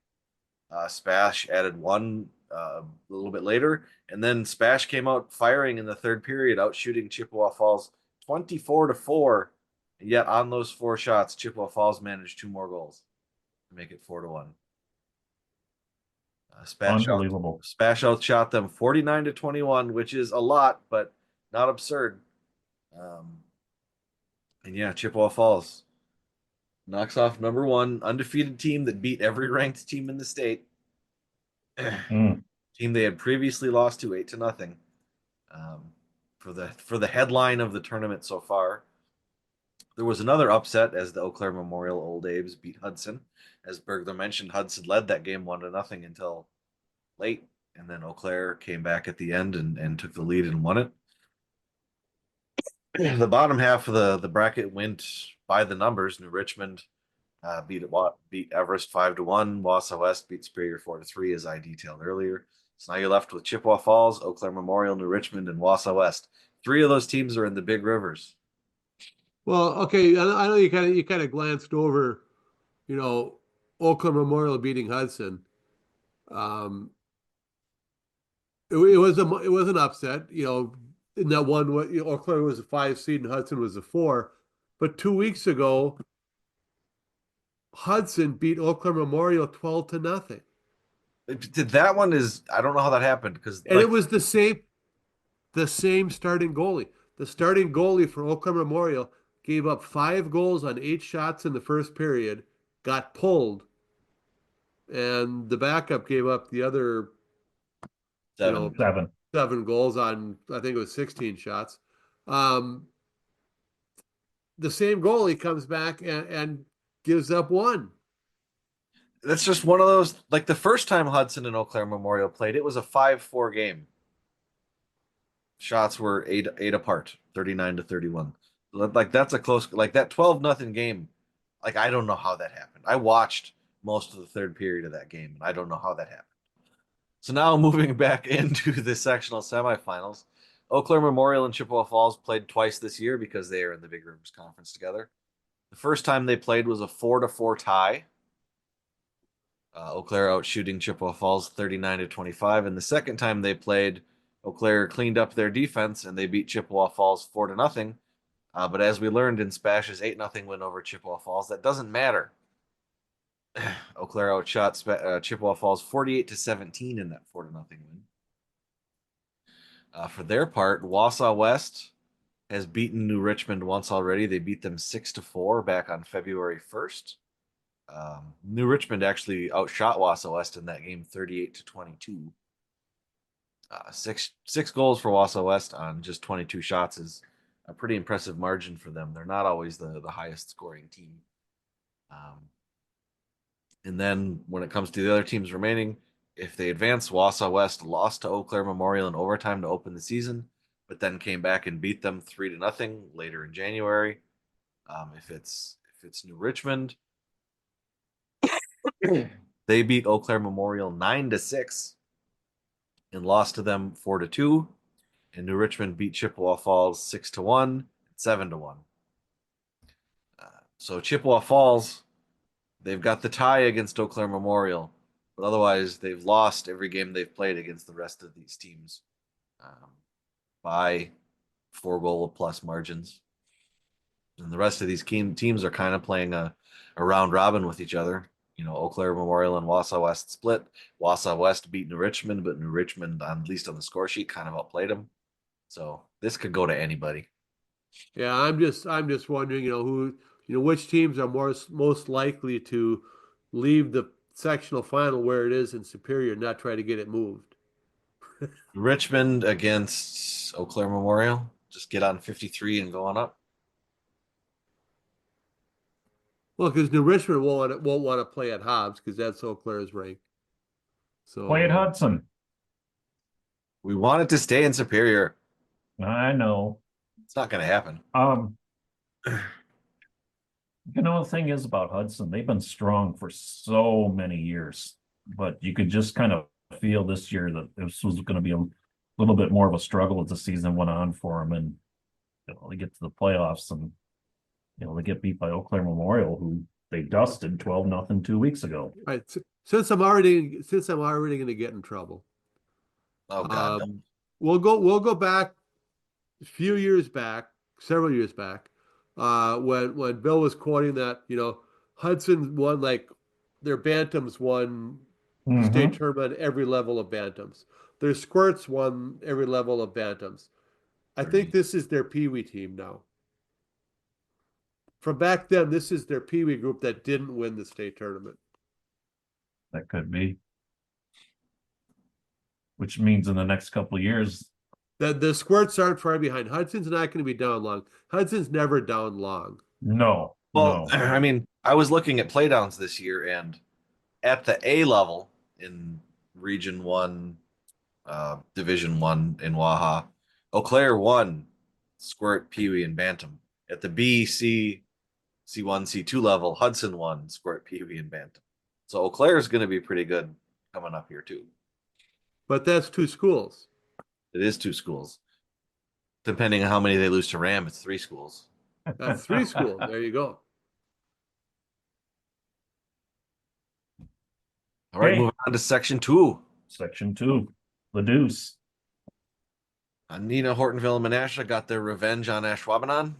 Spash added 1 a little bit later, and then Spash came out firing in the third period, out shooting Chippewa Falls 24-4. Yet on those 4 shots, Chippewa Falls managed 2 more goals to make it 4-1. Unbelievable. Spash outshot them 49-21, which is a lot, but not absurd. And yeah, Chippewa Falls knocks off number 1 undefeated team that beat every ranked team in the state. Team they had previously lost to 8-0. For the headline of the tournament so far. There was another upset as the Eau Claire Memorial Old Abe's beat Hudson. As Bergler mentioned, Hudson led that game 1-0 until late, and then Eau Claire came back at the end and took the lead and won it. The bottom half of the bracket went by the numbers. New Richmond beat Everest 5-1. Wausau West beat Superior 4-3, as I detailed earlier. So now you're left with Chippewa Falls, Eau Claire Memorial, New Richmond, and Wausau West. 3 of those teams are in the Big Rivers. Well, okay, I know you kind of glanced over, Eau Claire Memorial beating Hudson. It was an upset, in that one. Eau Claire was a 5 seed and Hudson was a 4. But 2 weeks ago, Hudson beat Eau Claire Memorial 12-0. That one is, I don't know how that happened because And it was the same starting goalie. The starting goalie for Eau Claire Memorial gave up 5 goals on 8 shots in the first period, got pulled, and the backup gave up the other, you know, 7. 7 goals on, I think it was 16 shots. Um, the same goalie comes back and gives up 1. that's just one of those, like the first time Hudson and Eau Claire Memorial played, it was a 5-4 game. Shots were eight apart, 39-31. Like that's a close, like that 12-0 game. Like I don't know how that happened. I watched most of the third period of that game, and I don't know how that happened. So now moving back into the sectional semifinals, Eau Claire Memorial and Chippewa Falls played twice this year because they are in the Big Rivers Conference together. The first time they played was a 4-4 tie. Eau Claire out shooting Chippewa Falls 39-25, and the second time they played, Eau Claire cleaned up their defense and they beat Chippewa Falls 4-0. But as we learned in Spash's 8-0 win over Chippewa Falls, that doesn't matter. Eau Claire outshot Chippewa Falls 48-17 in that 4-0 win. For their part, Wausau West has beaten New Richmond once already. They beat them 6-4 back on February 1st. New Richmond actually outshot Wausau West in that game 38-22. Six goals for Wausau West on just 22 shots is a pretty impressive margin for them. They're not always the highest scoring team. And then when it comes to the other teams remaining, if they advance, Wausau West lost to Eau Claire Memorial in overtime to open the season, but then came back and beat them 3-0 later in January. If it's New Richmond, they beat Eau Claire Memorial 9-6 and lost to them 4-2. And New Richmond beat Chippewa Falls 6-1, 7-1. So Chippewa Falls, they've got the tie against Eau Claire Memorial, but otherwise they've lost every game they've played against the rest of these teams by 4-goal plus margins. And the rest of these teams are kind of playing a round robin with each other. You know, Eau Claire Memorial and Wausau West split. Wausau West beat New Richmond, but New Richmond, at least on the score sheet, kind of outplayed them. So this could go to anybody. Yeah, I'm just wondering, which teams are most likely to leave the sectional final where it is in Superior, not try to get it moved. Richmond against Eau Claire Memorial. Just get on 53 and go on up. Well, because New Richmond won't want to play at Hobbs because that's Eau Claire's rank. So Play at Hudson. We want it to stay in Superior. I know. It's not going to happen. The thing is about Hudson, they've been strong for so many years, but you could just kind of feel this year that this was going to be a little bit more of a struggle as the season went on for them, and they get to the playoffs and they get beat by Eau Claire Memorial, who they dusted 12-0 2 weeks ago. all right, since I'm already going to get in trouble, Oh God, no. we'll go back several years back, when Bill was quoting that, Hudson won, like, their bantams won state tournament every level of bantams. Their squirts won every level of bantams. I think this is their peewee team now. From back then, this is their peewee group that didn't win the state tournament. That could be. Which means in the next couple of years, The squirts aren't far behind. Hudson's not going to be down long. Hudson's never down long. no. Well, I mean, I was looking at playdowns this year, and at the A level in Region 1, Division 1 in Waha, Eau Claire won Squirt, Peewee, and Bantam. At the B, C, C1, C2 level, Hudson won Squirt, Peewee, and Bantam. So Eau Claire is going to be pretty good coming up here, too. But that's 2 schools. It is 2 schools. Depending on how many they lose to Ram, it's 3 schools. That's 3 schools. There you go. All right, Okay. moving on to Section 2. Section 2, the Deuce. Nina, Hortonville, and Menasha got their revenge on Ashwaubenon,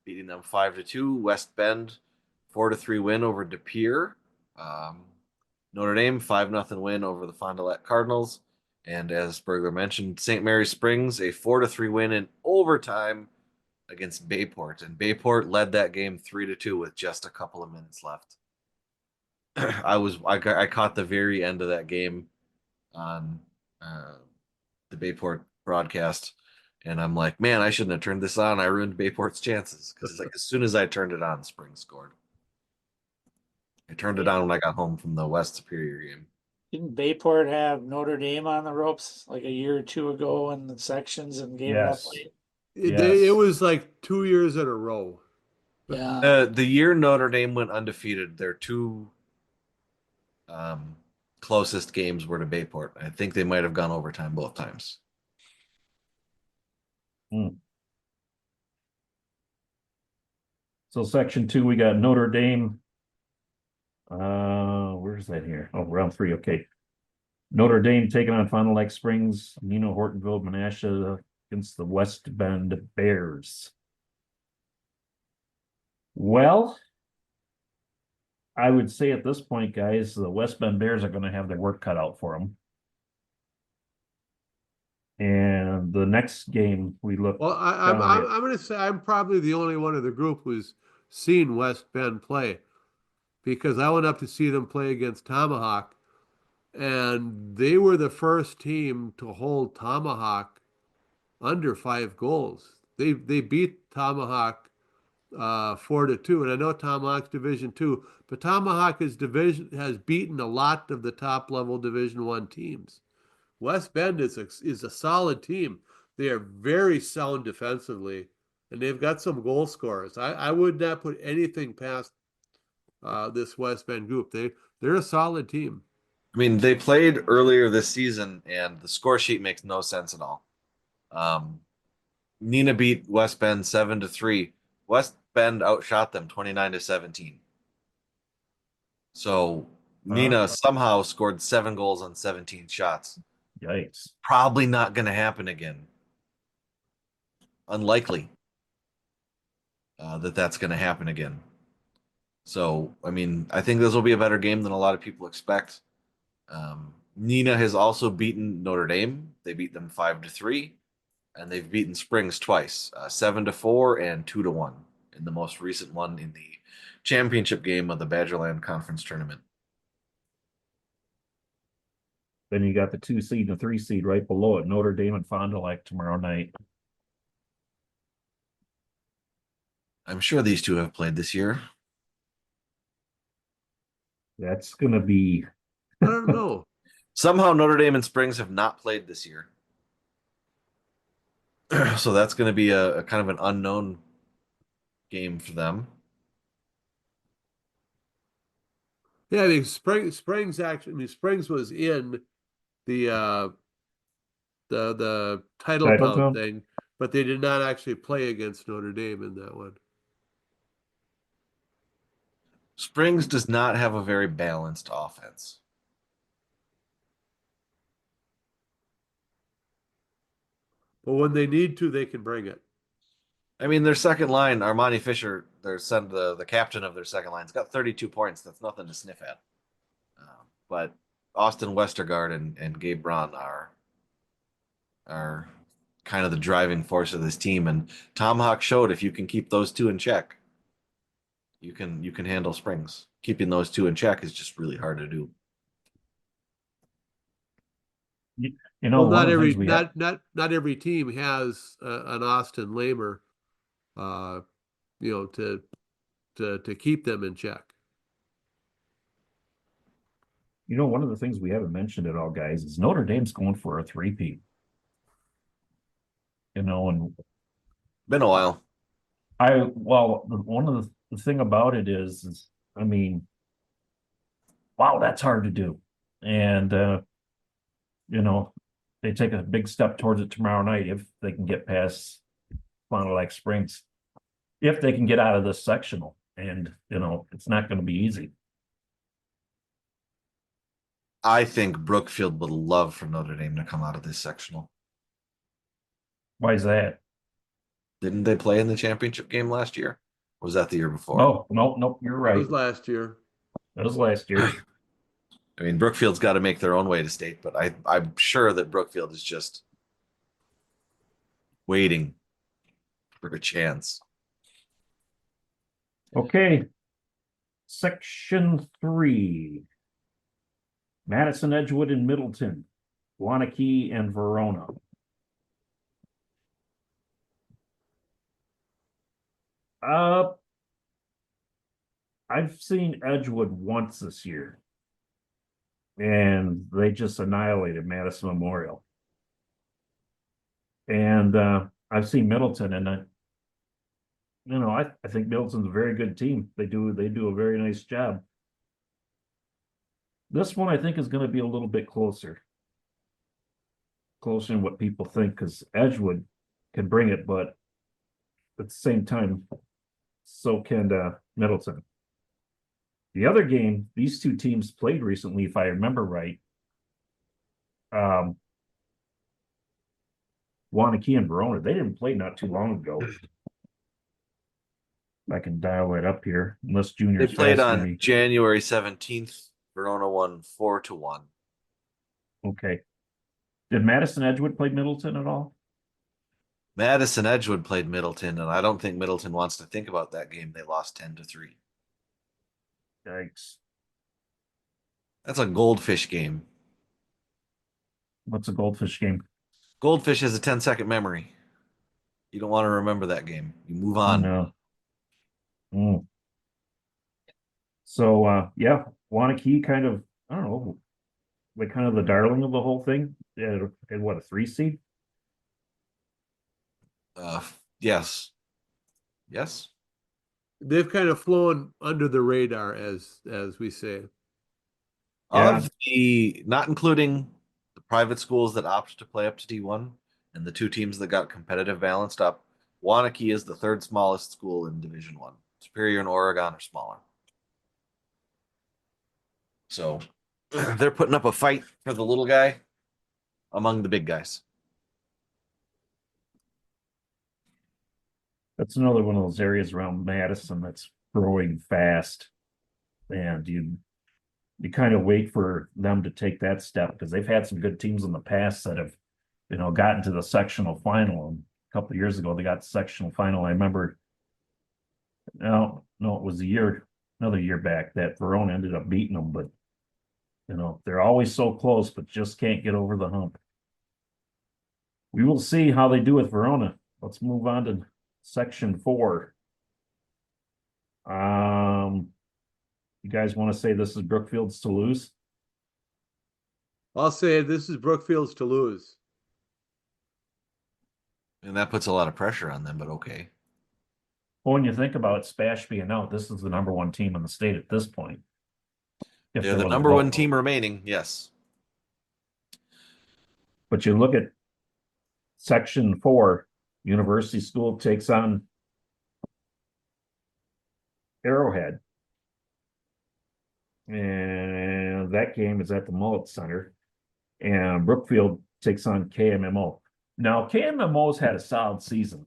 beating them 5-2. West Bend 4-3 win over De Pere. Notre Dame 5-0 win over the Fond du Lac Cardinals. And as Bergler mentioned, St. Mary Springs a 4-3 win in overtime against Bayport. And Bayport led that game 3-2 with just a couple of minutes left. I caught the very end of that game on the Bayport broadcast, and I'm like, man, I shouldn't have turned this on. I ruined Bayport's chances because it's like as soon as I turned it on, Springs scored. I turned it on when I got home from the West Superior game. Didn't Bayport have Notre Dame on the ropes like a year or two ago in the sections and gave it up Yes. late? It was like 2 years in a row. Yeah. The year Notre Dame went undefeated, their two closest games were to Bayport. I think they might have gone overtime both times. So section 2, we got Notre Dame. Where's that here? Oh, round 3. Okay. Notre Dame taking on Fond du Lac Springs, Nino Hortonville, Menasha against the West Bend Bears. Well, I would say at this point, guys, the West Bend Bears are going to have their work cut out for them. And the next game we look. Well, I'm going to say I'm probably the only one in the group who's seen West Bend play, because I went up to see them play against Tomahawk, and they were the first team to hold Tomahawk under 5 goals. They beat Tomahawk 4-2, and I know Tomahawk's Division 2, but Tomahawk has beaten a lot of the top level Division 1 teams. West Bend is a solid team. They are very sound defensively, and they've got some goal scorers. I would not put anything past this West Bend group. They're a solid team. I mean, they played earlier this season, and the score sheet makes no sense at all. Nina beat West Bend 7-3. West Bend outshot them 29-17. So Nina somehow scored 7 goals on 17 shots. Yikes. Probably not going to happen again. Unlikely that's going to happen again. So, I mean, I think this will be a better game than a lot of people expect. Nina has also beaten Notre Dame. They beat them 5-3, and they've beaten Springs twice, 7-4 and 2-1 in the most recent one in the championship game of the Badgerland Conference Tournament. Then you got the 2 seed and the 3 seed right below it, Notre Dame and Fond du Lac tomorrow night. I'm sure these two have played this year. That's going to be. I don't know. Somehow Notre Dame and Springs have not played this year. So that's going to be a kind of an unknown game for them. Yeah, I mean, Springs actually. I mean, Springs was in the title count thing, but they did not actually play against Notre Dame in that one. Springs does not have a very balanced offense. But when they need to, they can bring it. I mean, their second line, Armani Fisher, the captain of their second line, has got 32 points. That's nothing to sniff at. But Austin Westergaard and Gabe Braun are kind of the driving force of this team. And Tomahawk showed if you can keep those two in check, you can handle Springs. Keeping those two in check is just really hard to do. You know, well, not every team has an Austin Lamer, to keep them in check. You know, one of the things we haven't mentioned at all, guys, is Notre Dame's going for a 3-peat. You know, and been a while. One of the thing about it is, I mean, wow, that's hard to do. And, you know, they take a big step towards it tomorrow night if they can get past Fond du Lac Springs, if they can get out of this sectional. And, you know, it's not going to be easy. I think Brookfield would love for Notre Dame to come out of this sectional. Why is that? Didn't they play in the championship game last year? Or was that the year before? Oh, nope, you're It right. was last year. That was last year. I mean, Brookfield's got to make their own way to state, but I'm sure that Brookfield is just waiting for a chance. Okay. Section 3. Madison, Edgewood, and Middleton. Wanakee and Verona. I've seen Edgewood once this year, and they just annihilated Madison Memorial. And I've seen Middleton, and I think Middleton's a very good team. They do a very nice job. This one I think is going to be a little bit closer than what people think, because Edgewood can bring it, but at the same time, so can Middleton. The other game these two teams played recently, if I remember right, Wanakee and Verona, they didn't play not too long ago. I can dial it up here, unless They Junior's played faster than on me. January 17th. Verona won 4-1. Okay. Did Madison Edgewood play Middleton at all? Madison Edgewood played Middleton, and I don't think Middleton wants to think about that game. They lost 10-3. Yikes. That's a goldfish game. What's a goldfish game? Goldfish has a 10-second memory. You don't want to remember that game. You move on. No. So yeah, Wanakee kind of, I don't know, like kind of the darling of the whole thing. And what, a 3 seed? Yes. Yes. They've kind of flown under the radar, as we say. Yeah. Of the, not including the private schools that opt to play up to D1 and the 2 teams that got competitive balanced up, Wanakee is the 3rd smallest school in Division 1. Superior and Oregon are smaller. So they're putting up a fight for the little guy among the big guys. That's another one of those areas around Madison that's growing fast. And you kind of wait for them to take that step, because they've had some good teams in the past that have, gotten to the sectional final. And a couple of years ago, they got the sectional final. I remember, no, it was another year back that Verona ended up beating them, but they're always so close, but just can't get over the hump. We will see how they do with Verona. Let's move on to Section 4. You guys want to say this is Brookfield's to lose? I'll say this is Brookfield's to lose. And that puts a lot of pressure on them, but okay. Well, when you think about Spash being out, this is the number 1 team in the state at this point. If They're there the was a number 1 vote. team remaining, yes. But you look at Section 4, University School takes on Arrowhead. And that game is at the Mullet Center. And Brookfield takes on KMMO. Now, KMMO's had a solid season.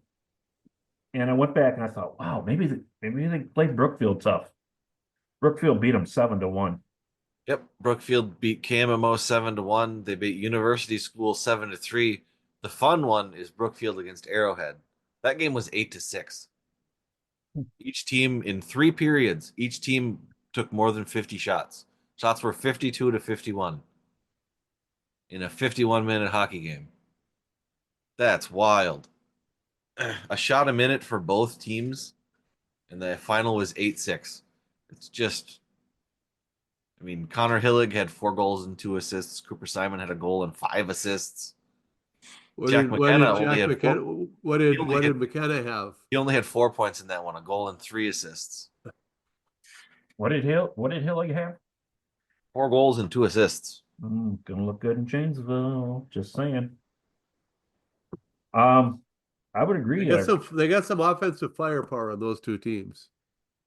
And I went back and I thought, wow, maybe they played Brookfield tough. Brookfield beat them 7-1. Yep, Brookfield beat KMMO 7-1. They beat University School 7-3. The fun one is Brookfield against Arrowhead. That game was 8-6. Each team in 3 periods, each team took more than 50 shots. Shots were 52-51 in a 51-minute hockey game. That's wild. A shot a minute for both teams, and the final was 8-6. It's just, I mean, Connor Hillig had 4 goals and 2 assists. Cooper Simon had a goal and 5 assists. Jack McKenna only had 4. What did McKenna have? He only had 4 points in that one, a goal and 3 assists. What did Hillig have? 4 goals and 2 assists. Gonna look good in Janesville. Just saying. I would agree. They got some offensive firepower on those 2 teams.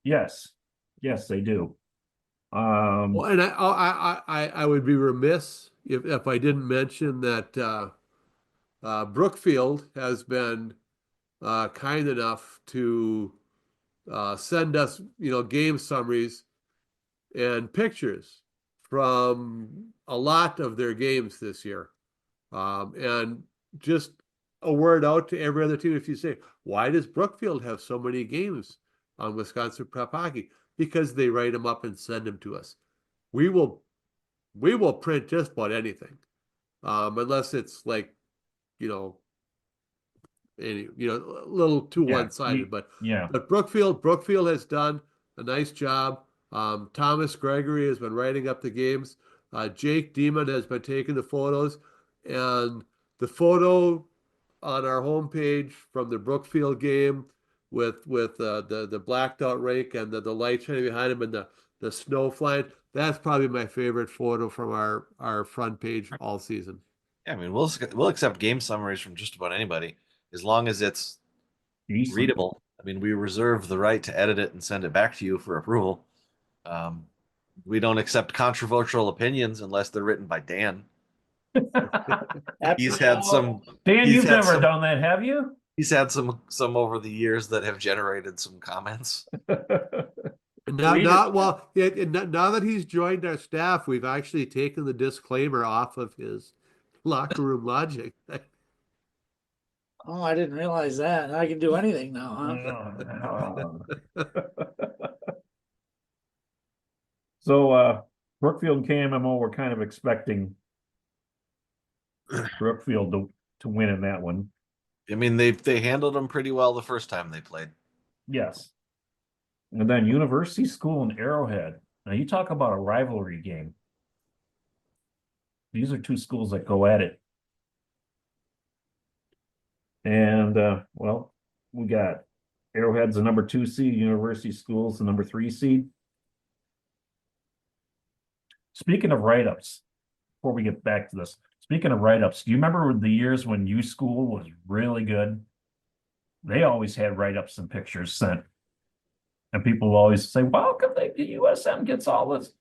Yes, they do. Well, and I would be remiss if I didn't mention that Brookfield has been kind enough to send us, game summaries and pictures from a lot of their games this year. And just a word out to every other team. If you say, why does Brookfield have so many games on Wisconsin Prep Hockey? Because they write them up and send them to us. We will print just about anything. Unless it's like, a little too Yeah, one-sided, but yeah. Brookfield has done a nice job. Thomas Gregory has been writing up the games. Jake Demon has been taking the photos, and the photo on our homepage from the Brookfield game with the blacked out rink and the light shining behind him and the snow flying. That's probably my favorite photo from our front page all season. Yeah, I mean, we'll accept game summaries from just about anybody as long as it's Decent. readable. I mean, we reserve the right to edit it and send it back to you for approval. We don't accept controversial opinions unless they're written by Dan. He's had some. Dan, He's you've had never some. done that, have you? He's had some over the years that have generated some comments. Now that he's joined our staff, we've actually taken the disclaimer off of his locker room logic. Oh, I didn't realize that. I can do anything now, huh? So Brookfield and KMMO were kind of expecting Brookfield to win in that one. I mean, they handled them pretty well the first time they played. Yes. And then University School and Arrowhead. Now you talk about a rivalry game. These are two schools that go at it. And well, we got Arrowhead's the number 2 seed, University Schools the number 3 seed. Speaking of write-ups, before we get back to this, speaking of write-ups, do you remember the years when U School was really good? They always had write-ups and pictures sent. And people will always say, well, how come the USM gets all this?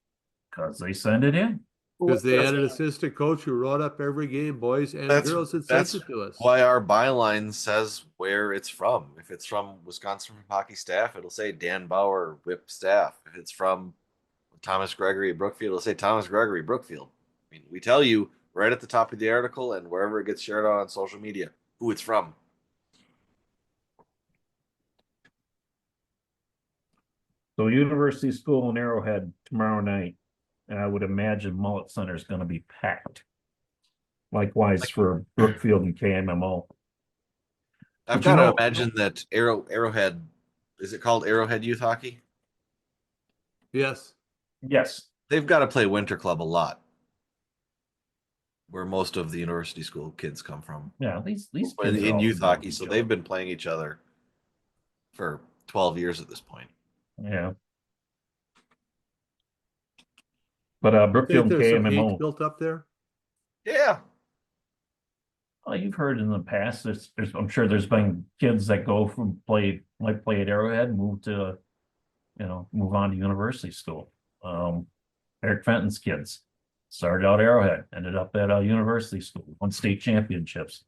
Because they send it in. Because they had an assistant coach who wrote up every game, boys and girls, and sent it to us. Why our byline says where it's from. If it's from Wisconsin hockey staff, it'll say Dan Bauer, whip staff. If it's from Thomas Gregory Brookfield, it'll say Thomas Gregory Brookfield. I mean, we tell you right at the top of the article and wherever it gets shared out on social media who it's from. So University School and Arrowhead tomorrow night. And I would imagine Mullet Center is going to be packed. Likewise for Brookfield and KMMO. I've got to imagine that Arrowhead, is it called Arrowhead Youth Hockey? Yes. Yes. They've got to play Winter Club a lot, where most of the university school kids come from. Yeah, these kids in youth hockey, so they've been playing each other for 12 years at this point. Yeah. But Brookfield and KMMO built up there. Yeah. Well, you've heard in the past. There's I'm sure there's been kids that go from play at Arrowhead, move on to university school. Eric Fenton's kids started out Arrowhead, ended up at university school, won state championships.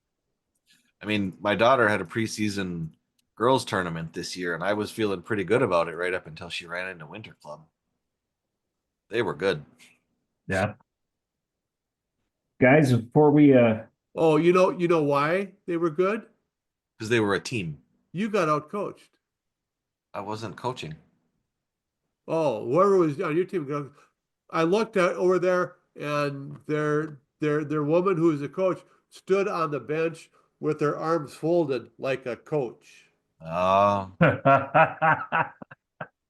I mean, my daughter had a preseason girls tournament this year, and I was feeling pretty good about it right up until she ran into Winter Club. They were good. Yeah. Guys, before we oh, you know why they were good? Because they were a team. You got out coached. I wasn't coaching. Oh, whoever was on your team. I looked at over there, and their woman who was a coach stood on the bench with her arms folded like a coach.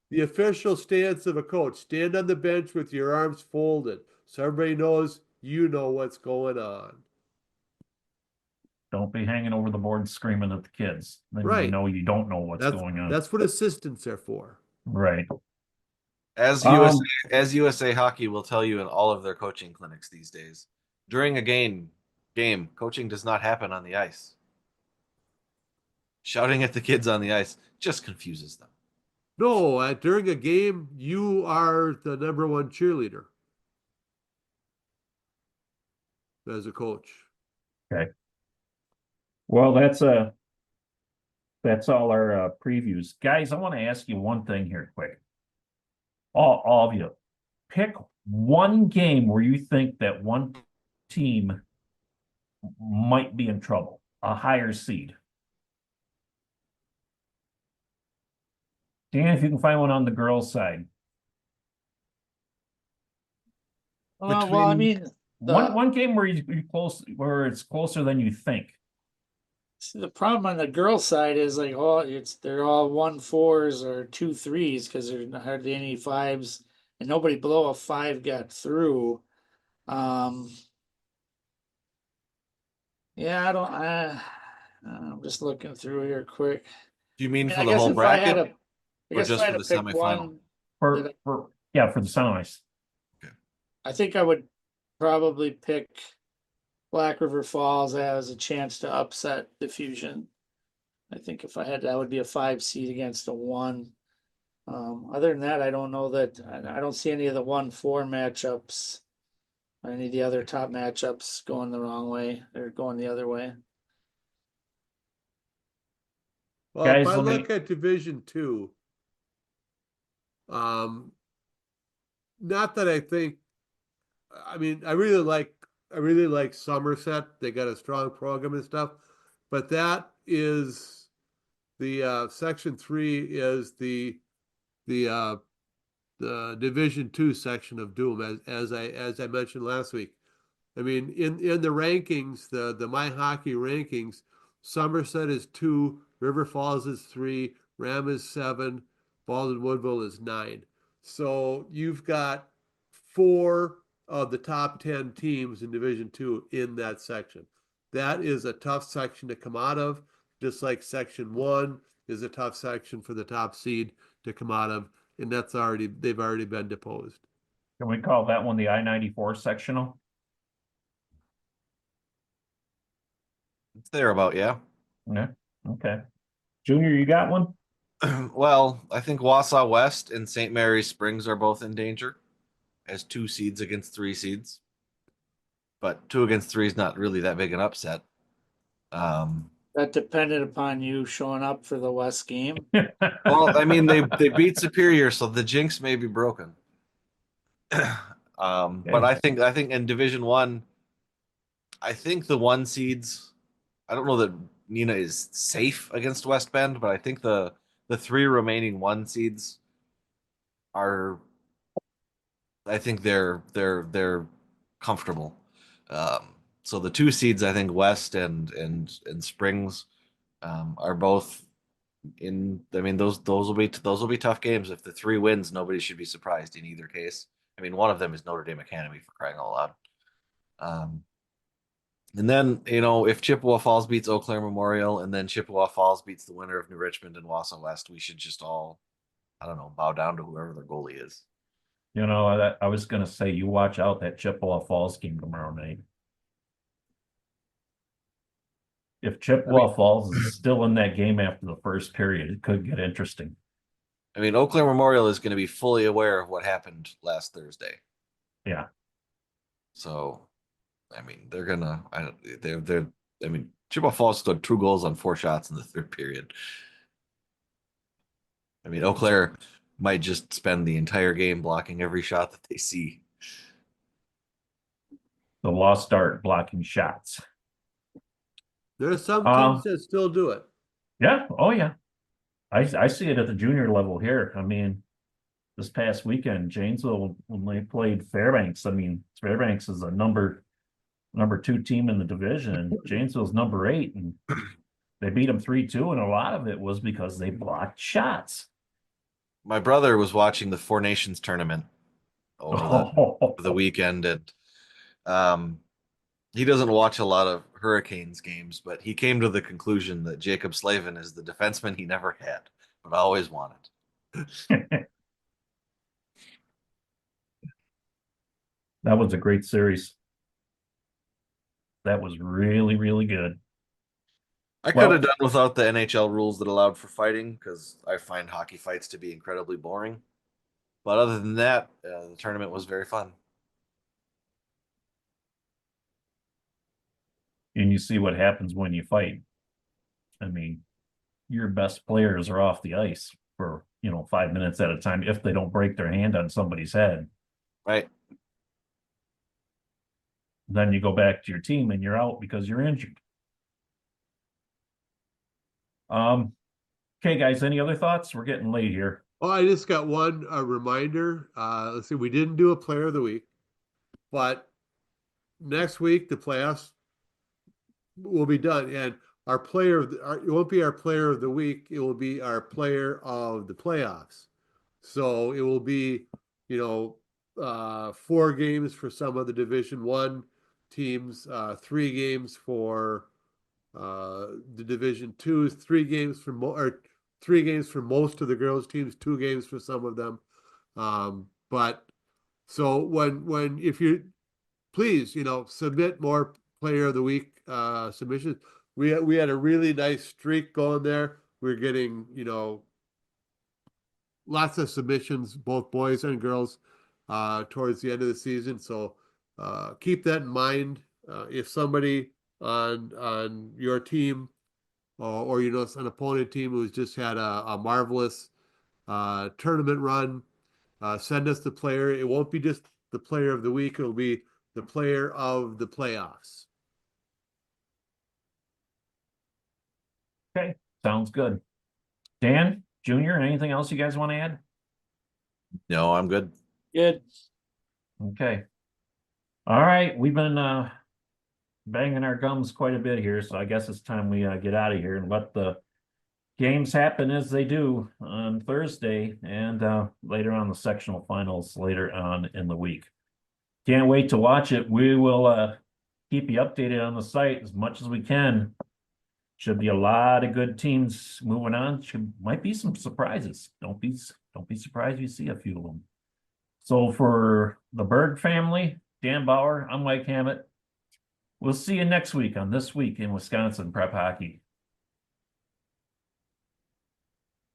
The official stance of a coach: stand on the bench with your arms folded, so everybody knows you know what's going on. Don't be hanging over the board screaming at the kids. Then Right. you know you don't know what's going on. That's what assistants are for. Right. As USA Hockey will tell you in all of their coaching clinics these days, during a game, coaching does not happen on the ice. Shouting at the kids on the ice just confuses them. No, during a game, you are the number one cheerleader as a coach. Okay. Well, that's That's all our previews. Guys, I want to ask you one thing here quick. All of you, pick one game where you think that one team might be in trouble, a higher seed. Dan, if you can find one on the girls' side. Well, I Between- mean, One game where you close, where it's closer than you think. the problem on the girl side is like they're all 1-4s or 2-3s because there's hardly any 5s and nobody below a 5 got through. Yeah, I'm just looking through here quick. Do you mean And for I the guess whole if I had bracket? to, I or guess just if I had for to the pick semifinal? one, For the semis. I think I would probably pick Black River Falls as a chance to upset the Fusion. I think if I had that would be a 5 seed against a 1. Other than that, I don't know that I don't see any of the 1-4 matchups, any of the other top matchups going the wrong way. They're going the other way. Well, Guys, if I let me- look at Division Two, not that I think, I mean, I really like Somerset. They got a strong program and stuff, but that is the Section 3 is the Division Two section of Doom, as I mentioned last week. I mean, in the rankings, the My Hockey rankings, Somerset is 2, River Falls is 3, Ram is 7, Baldwin Woodville is 9. So you've got 4 of the top 10 teams in Division Two in that section. That is a tough section to come out of, just like Section 1 is a tough section for the top seed to come out of, and they've already been deposed. Can we call that one the I-94 sectional? It's there about, yeah. Yeah, okay. Junior, you got one? Well, I think Wausau West and St. Mary's Springs are both in danger as 2 seeds against 3 seeds. But 2 against 3 is not really that big an upset. That depended upon you showing up for the West game. Well, I mean, they beat Superior, so the jinx may be broken. But I think in Division 1, I think the 1 seeds, I don't know that Nina is safe against West Bend, but I think the 3 remaining 1 seeds are, I think they're comfortable. So the 2 seeds, I think West and Springs, are both in. I mean, those will be tough games. If the 3 wins, nobody should be surprised in either case. I mean, one of them is Notre Dame Academy, for crying out loud. And then, if Chippewa Falls beats Eau Claire Memorial, and then Chippewa Falls beats the winner of New Richmond and Wausau West, we should just all, I don't know, bow down to whoever their goalie is. I was gonna say, you watch out that Chippewa Falls game tomorrow night. If Chippewa Falls is still in that game after the first period, it could get interesting. I mean, Eau Claire Memorial is going to be fully aware of what happened last Thursday. Yeah. So, I mean, I mean, Chippewa Falls scored 2 goals on 4 shots in the 3rd period. I mean, Eau Claire might just spend the entire game blocking every shot that they see. The lost art blocking shots. There's some teams that still do it. Yeah. Oh, yeah. I see it at the junior level here. I mean, this past weekend, Janesville, when they played Fairbanks, I mean, Fairbanks is a number 2 team in the division, and Janesville's number 8, and they beat them 3-2, and a lot of it was because they blocked shots. My brother was watching the Four Nations tournament over the weekend, and he doesn't watch a lot of Hurricanes games, but he came to the conclusion that Jacob Slavin is the defenseman he never had, but always wanted. That was a great series. That was really, really good. I could have done without the NHL rules that allowed for fighting, because I find hockey fights to be incredibly boring. But other than that, the tournament was very fun. And you see what happens when you fight. I mean, your best players are off the ice for, 5 minutes at a time if they don't break their hand on somebody's head. Right. Then you go back to your team and you're out because you're injured. Okay, guys, any other thoughts? We're getting late here. Oh, I just got one reminder. Let's see, we didn't do a player of the week, but next week the playoffs will be done, and our player of it won't be our player of the week. It will be our player of the playoffs. So it will be, 4 games for some of the Division One teams, 3 games for the Division Two, 3 games for or 3 games for most of the girls teams, 2 games for some of them. But so when if you please, submit more player of the week submissions. We had a really nice streak going there. We're getting, lots of submissions, both boys and girls, towards the end of the season. So keep that in mind. If somebody on your team or an opponent team who's just had a marvelous tournament run, send us the player. It won't be just the player of the week. It'll be the player of the playoffs. Okay, sounds good. Dan, Junior, anything else you guys want to add? No, I'm good. Good. Okay. All right, we've been banging our gums quite a bit here, so I guess it's time we get out of here and let the games happen as they do on Thursday and later on the sectional finals later on in the week. Can't wait to watch it. We will keep you updated on the site as much as we can. Should be a lot of good teams moving on. Might be some surprises. Don't be surprised if you see a few of them. So for the Berg family, Dan Bauer, I'm Mike Hammett. We'll see you next week on This Week in Wisconsin Prep Hockey.